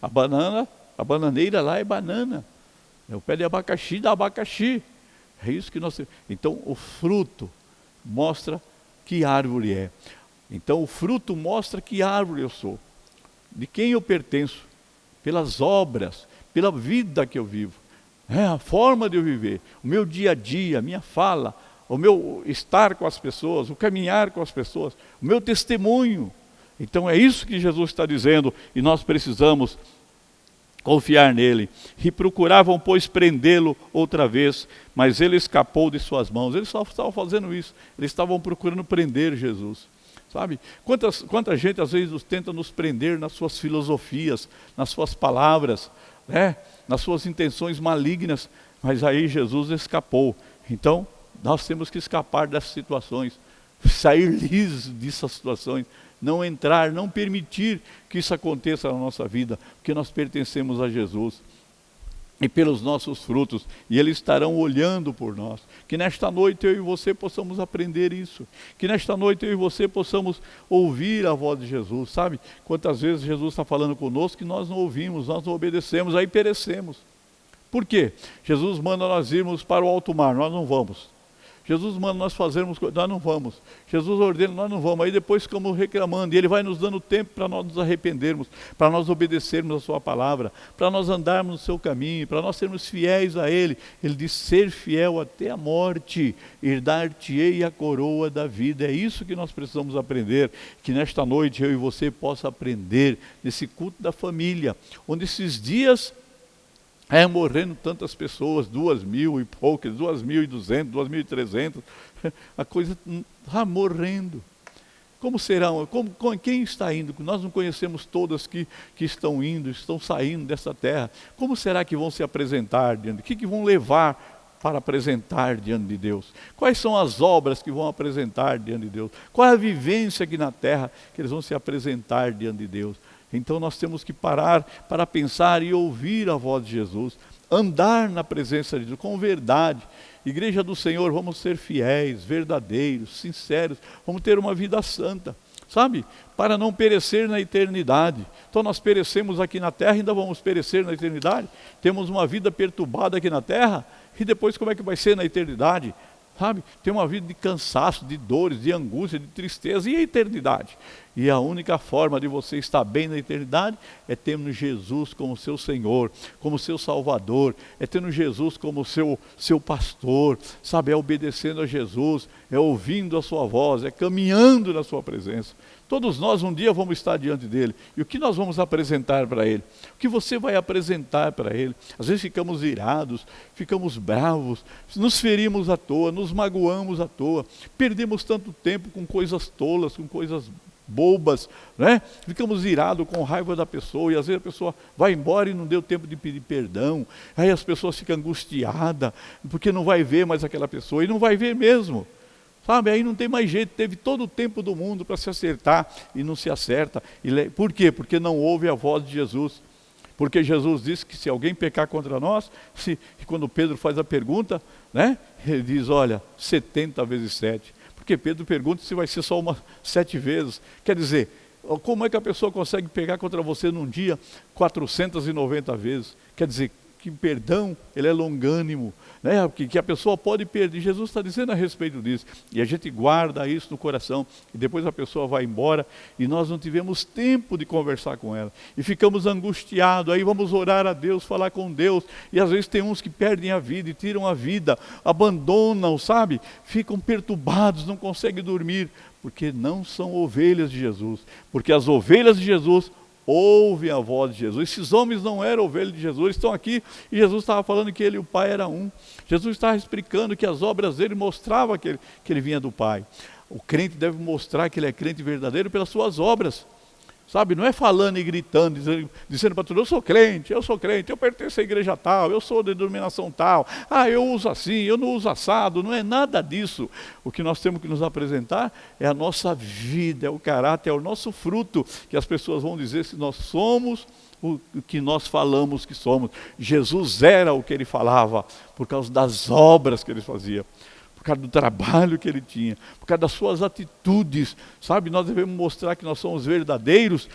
A bananeira lá é banana. O pé de abacaxi dá abacaxi. É isso que nós temos. Então o fruto mostra que árvore é. Então o fruto mostra que árvore eu sou. De quem eu pertenço. Pelas obras, pela vida que eu vivo. A forma de eu viver. O meu dia a dia, a minha fala, o meu estar com as pessoas, o caminhar com as pessoas, o meu testemunho. Então é isso que Jesus está dizendo e nós precisamos confiar nele. E procuravam, pois, prendê-lo outra vez, mas ele escapou de suas mãos. Eles só estavam fazendo isso. Eles estavam procurando prender Jesus. Sabe? Quanta gente às vezes tenta nos prender nas suas filosofias, nas suas palavras, nas suas intenções malignas, mas aí Jesus escapou. Então, nós temos que escapar dessas situações, sair liso dessas situações, não entrar, não permitir que isso aconteça na nossa vida, porque nós pertencemos a Jesus. e pelos nossos frutos, e eles estarão olhando por nós. Que nesta noite eu e você possamos aprender isso, que nesta noite eu e você possamos ouvir a voz de Jesus, sabe? Quantas vezes Jesus está falando conosco que nós não ouvimos, nós não obedecemos, aí perecemos. Por quê? Jesus manda nós irmos para o alto mar, nós não vamos. Jesus manda nós fazermos coisas, nós não vamos. Jesus ordena, nós não vamos. Aí depois ficamos reclamando, e Ele vai nos dando tempo para nós nos arrependermos, para nós obedecermos a sua palavra, para nós andarmos no seu caminho, para nós sermos fiéis a Ele. Ele diz, ser fiel até a morte, e dar-te-ei a coroa da vida. É isso que nós precisamos aprender, que nesta noite eu e você possa aprender nesse culto da família, onde esses dias morrendo tantas pessoas, 2.000 e poucas, 2.200, 2.300, a coisa morrendo. Como serão? Quem está indo? Nós não conhecemos todas que estão indo, estão saindo dessa terra. Como será que vão se apresentar diante? O que vão levar para apresentar diante de Deus? Quais são as obras que vão apresentar diante de Deus? Qual é a vivência aqui na terra que eles vão se apresentar diante de Deus? Então nós temos que parar para pensar e ouvir a voz de Jesus, andar na presença de Deus com verdade. Igreja do Senhor, vamos ser fiéis, verdadeiros, sinceros, vamos ter uma vida santa, sabe? Para não perecer na eternidade. Então nós perecemos aqui na terra, ainda vamos perecer na eternidade. Temos uma vida perturbada aqui na terra, e depois como é que vai ser na eternidade? Sabe? Tem uma vida de cansaço, de dores, de angústia, de tristeza, e a eternidade? E a única forma de você estar bem na eternidade é tendo Jesus como seu Senhor, como seu Salvador, é tendo Jesus como seu pastor, sabe? É obedecendo a Jesus, é ouvindo a sua voz, é caminhando na sua presença. Todos nós um dia vamos estar diante dele. E o que nós vamos apresentar para ele? O que você vai apresentar para ele? Às vezes ficamos irados, ficamos bravos, nos ferimos à toa, nos magoamos à toa, perdemos tanto tempo com coisas tolas, com coisas bobas, né? Ficamos irados, com raiva da pessoa, e às vezes a pessoa vai embora e não deu tempo de pedir perdão. Aí as pessoas ficam angustiadas, porque não vai ver mais aquela pessoa, e não vai ver mesmo. Sabe, aí não tem mais jeito, teve todo o tempo do mundo para se acertar e não se acerta. Por quê? Porque não ouve a voz de Jesus. Porque Jesus disse que se alguém pecar contra nós, quando Pedro faz a pergunta, né, ele diz, olha, 70 vezes 7. Porque Pedro pergunta se vai ser só 7 vezes. Quer dizer, como é que a pessoa consegue pecar contra você num dia 490 vezes? Quer dizer, que perdão, ele é longânimo, né? que a pessoa pode perder. Jesus está dizendo a respeito disso, e a gente guarda isso no coração, e depois a pessoa vai embora, e nós não tivemos tempo de conversar com ela, e ficamos angustiados, aí vamos orar a Deus, falar com Deus, e às vezes tem uns que perdem a vida, e tiram a vida, abandonam, sabe? Ficam perturbados, não conseguem dormir, porque não são ovelhas de Jesus, porque as ovelhas de Jesus ouvem a voz de Jesus. Esses homens não eram ovelhas de Jesus, eles estão aqui, e Jesus estava falando que ele e o Pai eram um. Jesus estava explicando que as obras dele mostravam que ele vinha do Pai. O crente deve mostrar que ele é crente verdadeiro pelas suas obras. Sabe, não é falando e gritando, dizendo para todo mundo, eu sou crente, eu pertenço à igreja tal, eu sou da denominação tal, eu uso assim, eu não uso assado, não é nada disso. O que nós temos que nos apresentar é a nossa vida, é o caráter, é o nosso fruto, que as pessoas vão dizer se nós somos o que nós falamos que somos. Jesus era o que ele falava, por causa das obras que ele fazia, por causa do trabalho que ele tinha, por causa das suas atitudes, sabe? Nós devemos mostrar que nós somos verdadeiros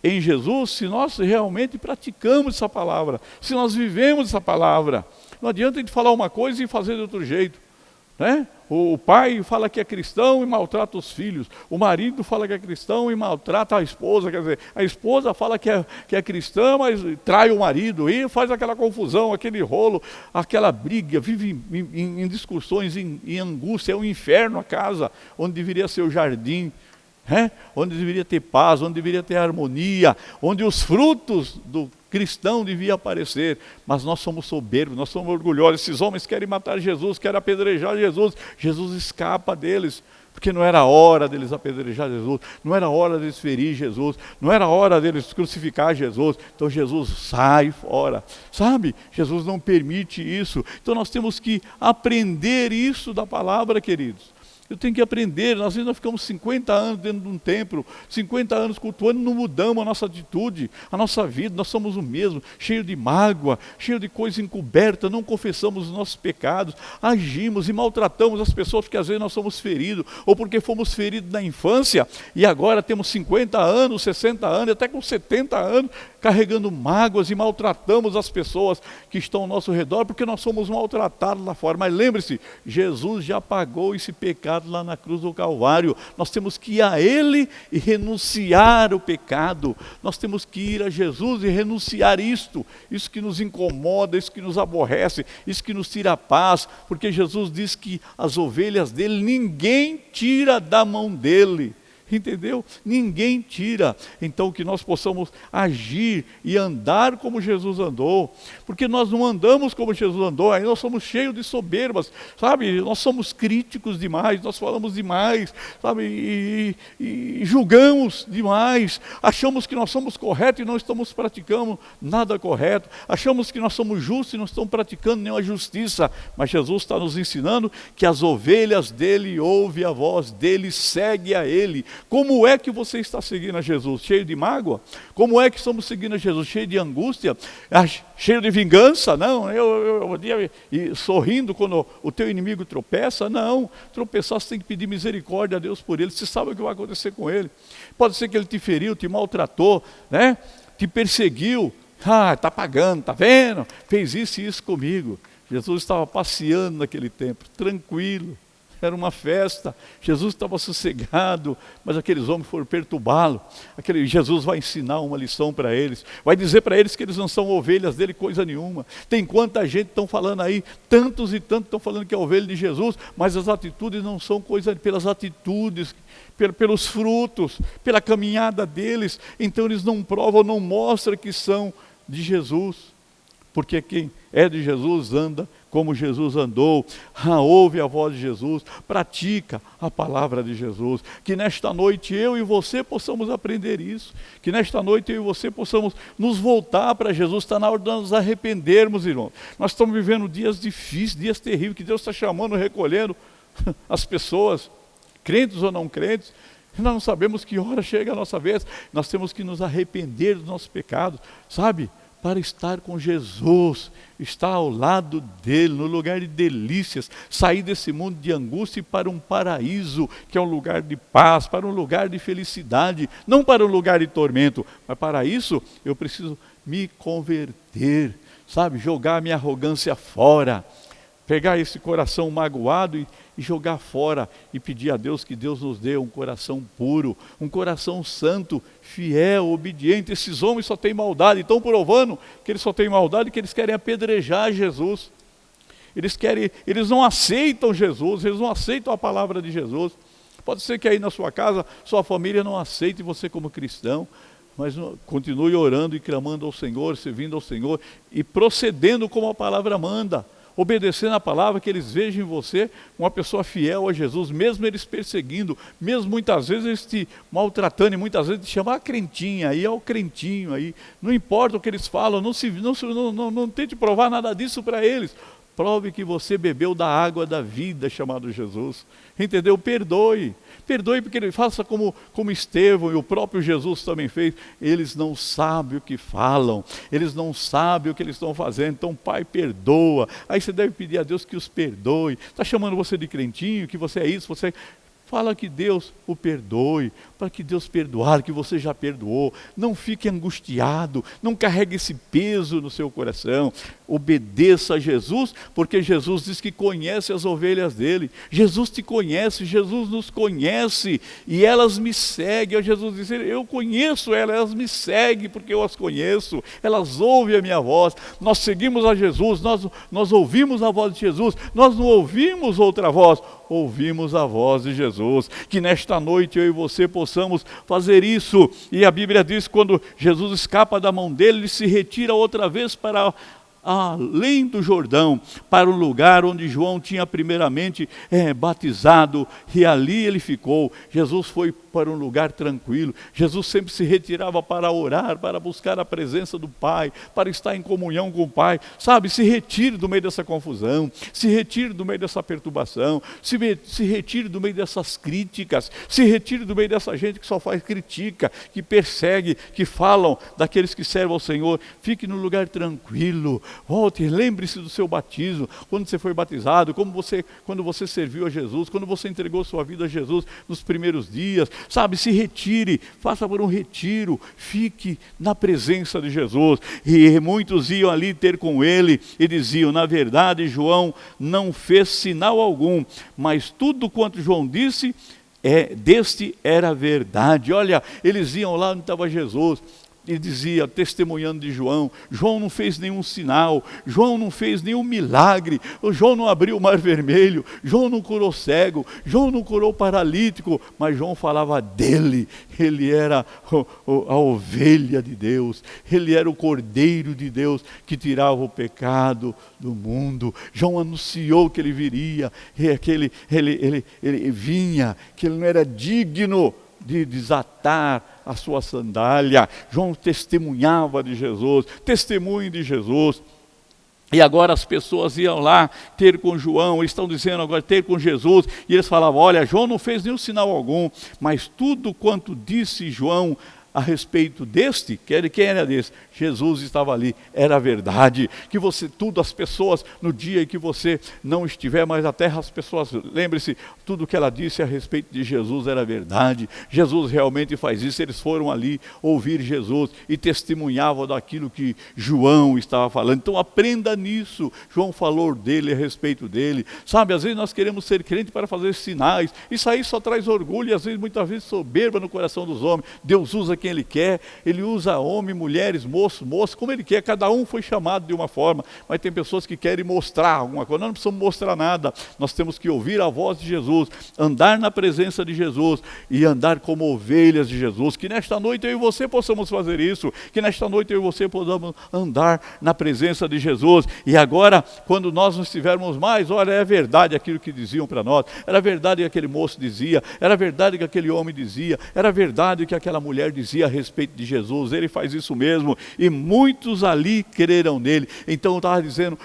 em Jesus se nós realmente praticamos essa palavra, se nós vivemos essa palavra. Não adianta a gente falar uma coisa e fazer de outro jeito, né? O pai fala que é cristão e maltrata os filhos, o marido fala que é cristão e maltrata a esposa, quer dizer, a esposa fala que é cristã, mas trai o marido, e faz aquela confusão, aquele rolo, aquela briga, vive em discussões, em angústia, é um inferno a casa, onde deveria ser o jardim, onde deveria ter paz, onde deveria ter harmonia, onde os frutos do cristão deviam aparecer, mas nós somos soberbos, nós somos orgulhosos. Esses homens querem matar Jesus, querem apedrejar Jesus, Jesus escapa deles, porque não era hora deles apedrejar Jesus, não era hora deles ferir Jesus, não era hora deles crucificar Jesus. Então Jesus sai fora, sabe? Jesus não permite isso. Então nós temos que aprender isso da palavra, queridos. Eu tenho que aprender. Às vezes nós ficamos 50 anos dentro de um templo, 50 anos cultuando, não mudamos a nossa atitude, a nossa vida, nós somos o mesmo, cheio de mágoa, cheio de coisa encoberta, não confessamos os nossos pecados, agimos e maltratamos as pessoas porque às vezes nós somos feridos, ou porque fomos feridos na infância, e agora temos 50 anos, 60 anos, até com 70 anos, carregando mágoas e maltratamos as pessoas que estão ao nosso redor, porque nós somos maltratados lá fora. Mas lembre-se, Jesus já pagou esse pecado lá na cruz do Calvário. Nós temos que ir a Ele e renunciar o pecado. Nós temos que ir a Jesus e renunciar isso que nos incomoda, isso que nos aborrece, isso que nos tira a paz, porque Jesus diz que as ovelhas dele ninguém tira da mão dele. Entendeu? Ninguém tira. Então que nós possamos agir e andar como Jesus andou, porque nós não andamos como Jesus andou, aí nós somos cheios de soberbas, sabe? Nós somos críticos demais, nós falamos demais, sabe? E julgamos demais, achamos que nós somos corretos e não estamos praticando nada correto, achamos que nós somos justos e não estamos praticando nenhuma justiça, mas Jesus está nos ensinando que as ovelhas dele ouvem a voz dele, segue a ele. Como é que você está seguindo a Jesus? Cheio de mágoa? Como é que estamos seguindo a Jesus? Cheio de angústia? Cheio de vingança? Não, eu sorrindo quando o teu inimigo tropeça? Não, tropeçar você tem que pedir misericórdia a Deus por ele, você sabe o que vai acontecer com ele. Pode ser que ele te feriu, te maltratou, né? Te perseguiu, está pagando, está vendo? Fez isso e isso comigo. Jesus estava passeando naquele tempo, tranquilo. Era uma festa, Jesus estava sossegado, mas aqueles homens foram perturbá-lo. Jesus vai ensinar uma lição para eles, vai dizer para eles que eles não são ovelhas dele coisa nenhuma. Tem quanta gente estão falando aí, tantos e tantos estão falando que é ovelha de Jesus, mas as atitudes não são coisa, pelas atitudes, pelos frutos, pela caminhada deles, então eles não provam, não mostram que são de Jesus, porque quem é de Jesus anda como Jesus andou, ouve a voz de Jesus, pratica a palavra de Jesus. Que nesta noite eu e você possamos aprender isso, que nesta noite eu e você possamos nos voltar para Jesus. Está na hora de nos arrependermos, irmãos. Nós estamos vivendo dias difíceis, dias terríveis, que Deus está chamando, recolhendo as pessoas, crentes ou não crentes. Nós não sabemos que hora chega a nossa vez, nós temos que nos arrepender dos nossos pecados, sabe? Para estar com Jesus, estar ao lado dele, no lugar de delícias, sair desse mundo de angústia e para um paraíso, que é um lugar de paz, para um lugar de felicidade, não para um lugar de tormento, mas para isso eu preciso me converter, sabe, jogar a minha arrogância fora, pegar esse coração magoado e jogar fora e pedir a Deus que Deus nos dê um coração puro, um coração santo, fiel, obediente. Esses homens só têm maldade, estão provando que eles só têm maldade, que eles querem apedrejar Jesus. Eles não aceitam Jesus, eles não aceitam a palavra de Jesus. Pode ser que aí na sua casa, sua família não aceite você como cristão, mas continue orando e clamando ao Senhor, servindo ao Senhor e procedendo como a palavra manda. Obedecendo a palavra, que eles vejam em você uma pessoa fiel a Jesus, mesmo eles perseguindo, mesmo muitas vezes eles te maltratando, e muitas vezes te chamam crentinha, aí é o crentinho, aí não importa o que eles falam, não tente provar nada disso para eles. Prove que você bebeu da água da vida, chamado Jesus. Entendeu? Perdoe porque ele faça como Estevão e o próprio Jesus também fez. Eles não sabem o que falam, eles não sabem o que eles estão fazendo. Então, Pai, perdoa. Aí você deve pedir a Deus que os perdoe. Está chamando você de crentinho, que você é isso, você... Fala que Deus o perdoe, para que Deus perdoar, que você já perdoou. Não fique angustiado, não carregue esse peso no seu coração. Obedeça a Jesus, porque Jesus diz que conhece as ovelhas dele. Jesus te conhece, Jesus nos conhece, e elas me seguem. Jesus disse, eu conheço elas me seguem, porque eu as conheço. Elas ouvem a minha voz. Nós seguimos a Jesus, nós ouvimos a voz de Jesus, nós não ouvimos outra voz, ouvimos a voz de Jesus. Que nesta noite eu e você possamos fazer isso. E a Bíblia diz que quando Jesus escapa da mão dele, ele se retira outra vez para além do Jordão, para o lugar onde João tinha primeiramente batizado, e ali ele ficou. Jesus foi para um lugar tranquilo. Jesus sempre se retirava para orar, para buscar a presença do Pai, para estar em comunhão com o Pai. Sabe, se retire do meio dessa confusão, se retire do meio dessa perturbação, se retire do meio dessas críticas, se retire do meio dessa gente que só faz critica, que persegue, que falam daqueles que servem ao Senhor. Fique no lugar tranquilo, volte, lembre-se do seu batismo, quando você foi batizado, quando você serviu a Jesus, quando você entregou sua vida a Jesus nos primeiros dias, sabe, se retire, faça por um retiro, fique na presença de Jesus. E muitos iam ali ter com ele e diziam: na verdade, João não fez sinal algum, mas tudo quanto João disse, deste era verdade. Olha, eles iam lá onde estava Jesus, e dizia, testemunhando de João: João não fez nenhum sinal, João não fez nenhum milagre, João não abriu o mar vermelho, João não curou cego, João não curou paralítico, mas João falava dele. Ele era a ovelha de Deus, ele era o cordeiro de Deus que tirava o pecado do mundo. João anunciou que ele viria, que ele vinha, que ele não era digno de desatar a sua sandália. João testemunhava de Jesus, testemunho de Jesus. E agora as pessoas iam lá ter com João, eles estão dizendo agora ter com Jesus, e eles falavam: olha, João não fez nenhum sinal algum, mas tudo quanto disse João a respeito deste, quem era desse? Jesus estava ali, era verdade. Que tudo, as pessoas, no dia em que você não estiver mais na terra, as pessoas, lembre-se, tudo que ela disse a respeito de Jesus era verdade. Jesus realmente faz isso. Eles foram ali ouvir Jesus e testemunhavam daquilo que João estava falando. Então aprenda nisso. João falou dele, a respeito dele. Sabe, às vezes nós queremos ser crente para fazer sinais, isso aí só traz orgulho e às vezes, muitas vezes, soberba no coração dos homens. Deus usa quem ele quer, ele usa homem, mulheres, moço, moça, como ele quer. Cada um foi chamado de uma forma, mas tem pessoas que querem mostrar alguma coisa. Nós não precisamos mostrar nada, nós temos que ouvir a voz de Jesus, andar na presença de Jesus e andar como ovelhas de Jesus. Que nesta noite eu e você possamos fazer isso, que nesta noite eu e você possamos andar na presença de Jesus. E agora, quando nós não estivermos mais, olha, é verdade aquilo que diziam para nós, era verdade que aquele moço dizia, era verdade que aquele homem dizia, era verdade que aquela mulher dizia a respeito de Jesus. Ele faz isso mesmo, e muitos ali creram nele. Então eu estava dizendo,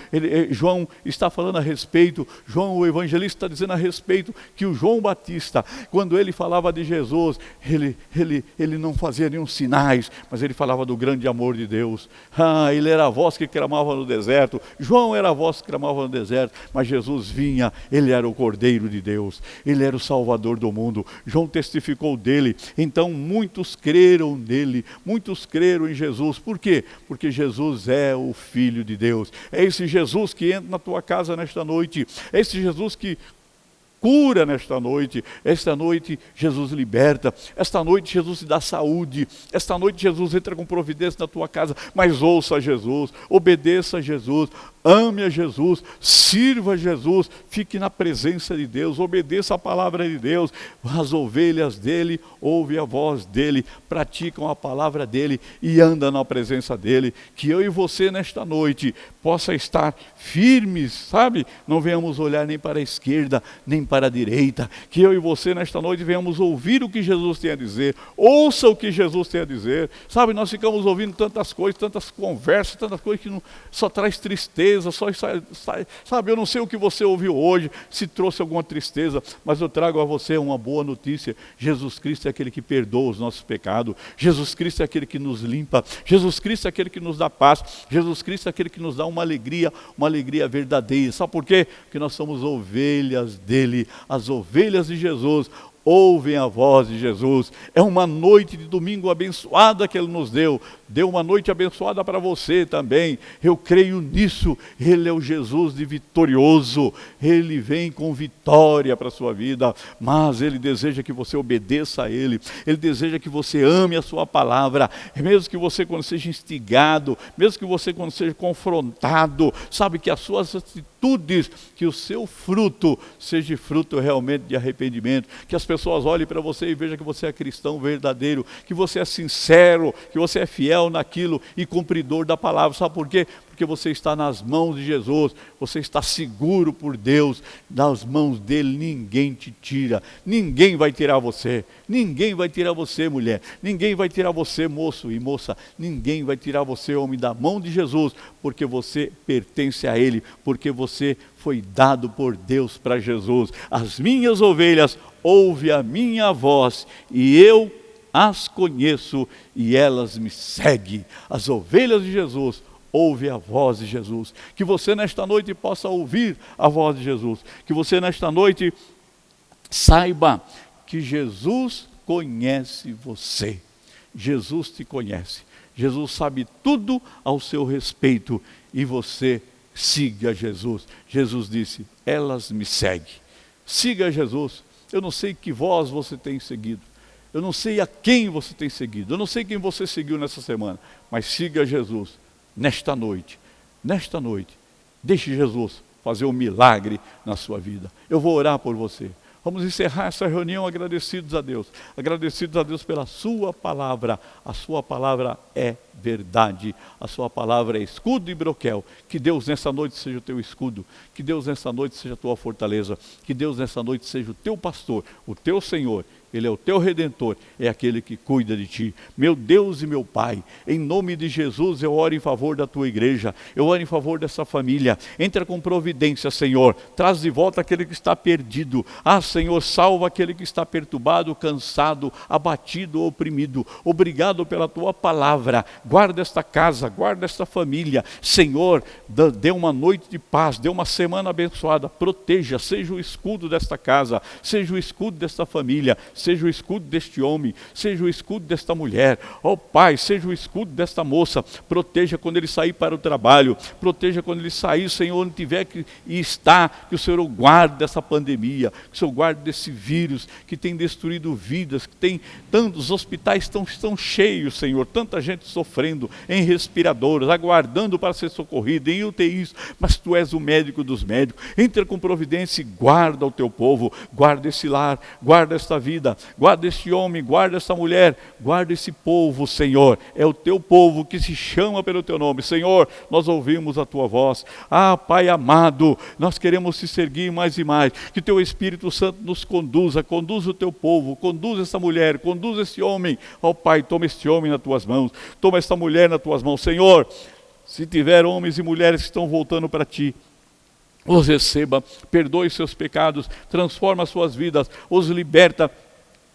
João está falando a respeito, João o evangelista está dizendo a respeito que o João Batista, quando ele falava de Jesus, ele não fazia nenhum sinais, mas ele falava do grande amor de Deus. Ele era a voz que clamava no deserto, João era a voz que clamava no deserto, mas Jesus vinha, ele era o Cordeiro de Deus, ele era o Salvador do mundo. João testificou dele, então muitos creram nele, muitos creram em Jesus. Por quê? Porque Jesus é o Filho de Deus. É esse Jesus que entra na tua casa nesta noite, é esse Jesus que cura nesta noite. Esta noite Jesus liberta, esta noite Jesus te dá saúde, esta noite Jesus entra com providência na tua casa. Mas ouça a Jesus, obedeça a Jesus, ame a Jesus, sirva a Jesus, fique na presença de Deus, obedeça a palavra de Deus. As ovelhas dele ouvem a voz dele, praticam a palavra dele e andam na presença dele. Que eu e você nesta noite possa estar firmes, sabe? Não venhamos olhar nem para a esquerda, nem para a direita. Que eu e você nesta noite venhamos ouvir o que Jesus tem a dizer, ouça o que Jesus tem a dizer. Sabe, nós ficamos ouvindo tantas coisas, tantas conversas, tantas coisas que só traz tristeza, sabe, eu não sei o que você ouviu hoje, se trouxe alguma tristeza, mas eu trago a você uma boa notícia. Jesus Cristo é aquele que perdoa os nossos pecados, Jesus Cristo é aquele que nos limpa, Jesus Cristo é aquele que nos dá paz, Jesus Cristo é aquele que nos dá uma alegria verdadeira. Sabe por quê? Porque nós somos ovelhas dele, as ovelhas de Jesus ouvem a voz de Jesus. É uma noite de domingo abençoada que ele nos deu. Deu uma noite abençoada para você também. Eu creio nisso. Ele é o Jesus de vitorioso. Ele vem com vitória para a sua vida. Mas ele deseja que você obedeça a ele. Ele deseja que você ame a sua palavra. Mesmo que você, quando seja instigado, mesmo que você, quando seja confrontado, sabe, que as suas atitudes, que o seu fruto seja fruto realmente de arrependimento. Que as pessoas olhem para você e vejam que você é cristão verdadeiro, que você é sincero, que você é fiel naquilo e cumpridor da palavra. Sabe por quê? porque você está nas mãos de Jesus, você está seguro por Deus, das mãos dele ninguém te tira, ninguém vai tirar você, ninguém vai tirar você, mulher, ninguém vai tirar você, moço e moça, ninguém vai tirar você, homem, da mão de Jesus, porque você pertence a ele, porque você foi dado por Deus para Jesus. As minhas ovelhas ouvem a minha voz e eu as conheço e elas me seguem. As ovelhas de Jesus ouvem a voz de Jesus. Que você nesta noite possa ouvir a voz de Jesus. Que você nesta noite saiba que Jesus conhece você. Jesus te conhece. Jesus sabe tudo ao seu respeito e você siga Jesus. Jesus disse, elas me seguem. Siga Jesus. Eu não sei que voz você tem seguido. Eu não sei a quem você tem seguido. Eu não sei quem você seguiu nessa semana. Mas siga Jesus nesta noite. Nesta noite. Deixe Jesus fazer um milagre na sua vida. Eu vou orar por você. Vamos encerrar essa reunião agradecidos a Deus. Agradecidos a Deus pela sua palavra. A sua palavra é verdade. A sua palavra é escudo e broquel. Que Deus nessa noite seja o teu escudo. Que Deus nessa noite seja a tua fortaleza. Que Deus nessa noite seja o teu pastor, o teu Senhor. Ele é o teu Redentor, é aquele que cuida de ti. Meu Deus e meu Pai, em nome de Jesus eu oro em favor da tua igreja, eu oro em favor dessa família. Entra com providência, Senhor, traz de volta aquele que está perdido. Ah, Senhor, salva aquele que está perturbado, cansado, abatido, oprimido. Obrigado pela tua palavra. Guarda esta casa, guarda esta família. Senhor, dê uma noite de paz, dê uma semana abençoada. Proteja, seja o escudo desta casa, seja o escudo desta família. Seja o escudo deste homem, seja o escudo desta mulher. Ó Pai, seja o escudo desta moça. Proteja quando ele sair para o trabalho. Proteja quando ele sair, Senhor, onde tiver que estar. Que o Senhor o guarde dessa pandemia. Que o Senhor guarde desse vírus que tem destruído vidas. Que tem tantos hospitais estão cheios, Senhor. Tanta gente sofrendo em respiradoras, aguardando para ser socorrida, em UTIs. Mas Tu és o médico dos médicos. Entra com providência e guarda o Teu povo. Guarda esse lar, guarda esta vida. Guarda este homem, guarda esta mulher, guarda esse povo, Senhor. É o teu povo que se chama pelo teu nome. Senhor, nós ouvimos a tua voz. Ah, Pai amado, nós queremos te seguir mais e mais. Que teu Espírito Santo nos conduza o teu povo, conduza essa mulher, conduza esse homem. Ó Pai, toma este homem nas tuas mãos, toma esta mulher nas tuas mãos. Senhor, se tiver homens e mulheres que estão voltando para ti, os receba, perdoe seus pecados, transforma suas vidas, os liberta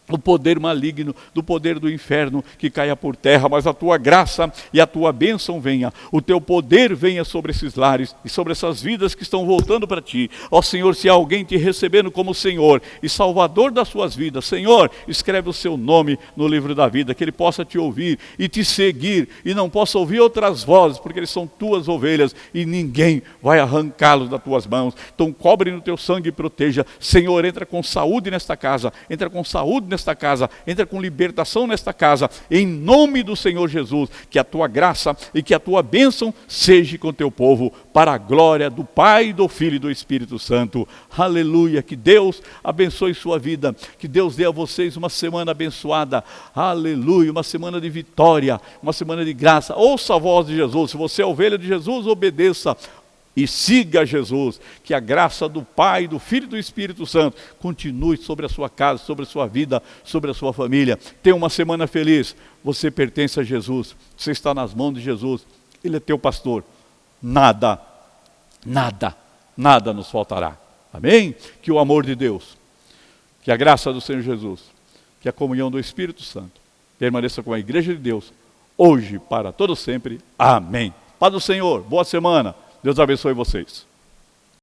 do poder maligno, do poder do inferno que caia por terra, mas a tua graça e a tua bênção venha, o teu poder venha sobre esses lares e sobre essas vidas que estão voltando para ti. Ó Senhor, se há alguém te recebendo como Senhor e Salvador das suas vidas, Senhor, escreve o seu nome no livro da vida, que ele possa te ouvir e te seguir e não possa ouvir outras vozes, porque eles são tuas ovelhas e ninguém vai arrancá-los das tuas mãos. Então cobre no teu sangue e proteja. Senhor, entra com saúde nesta casa, entra com saúde nesta casa, entra com libertação nesta casa, em nome do Senhor Jesus. Que a tua graça e que a tua bênção seja com o teu povo, para a glória do Pai, do Filho e do Espírito Santo. Aleluia. Que Deus abençoe sua vida, que Deus dê a vocês uma semana abençoada. Aleluia. Uma semana de vitória, uma semana de graça. Ouça a voz de Jesus. Se você é ovelha de Jesus, obedeça e siga Jesus. Que a graça do Pai, do Filho e do Espírito Santo continue sobre a sua casa, sobre a sua vida, sobre a sua família. Tenha uma semana feliz. Você pertence a Jesus, você está nas mãos de Jesus, Ele é teu pastor. Nada nos faltará. Amém? Que o amor de Deus, que a graça do Senhor Jesus, que a comunhão do Espírito Santo permaneça com a igreja de Deus, hoje, para todo sempre. Amém. Paz do Senhor, boa semana. Deus abençoe vocês.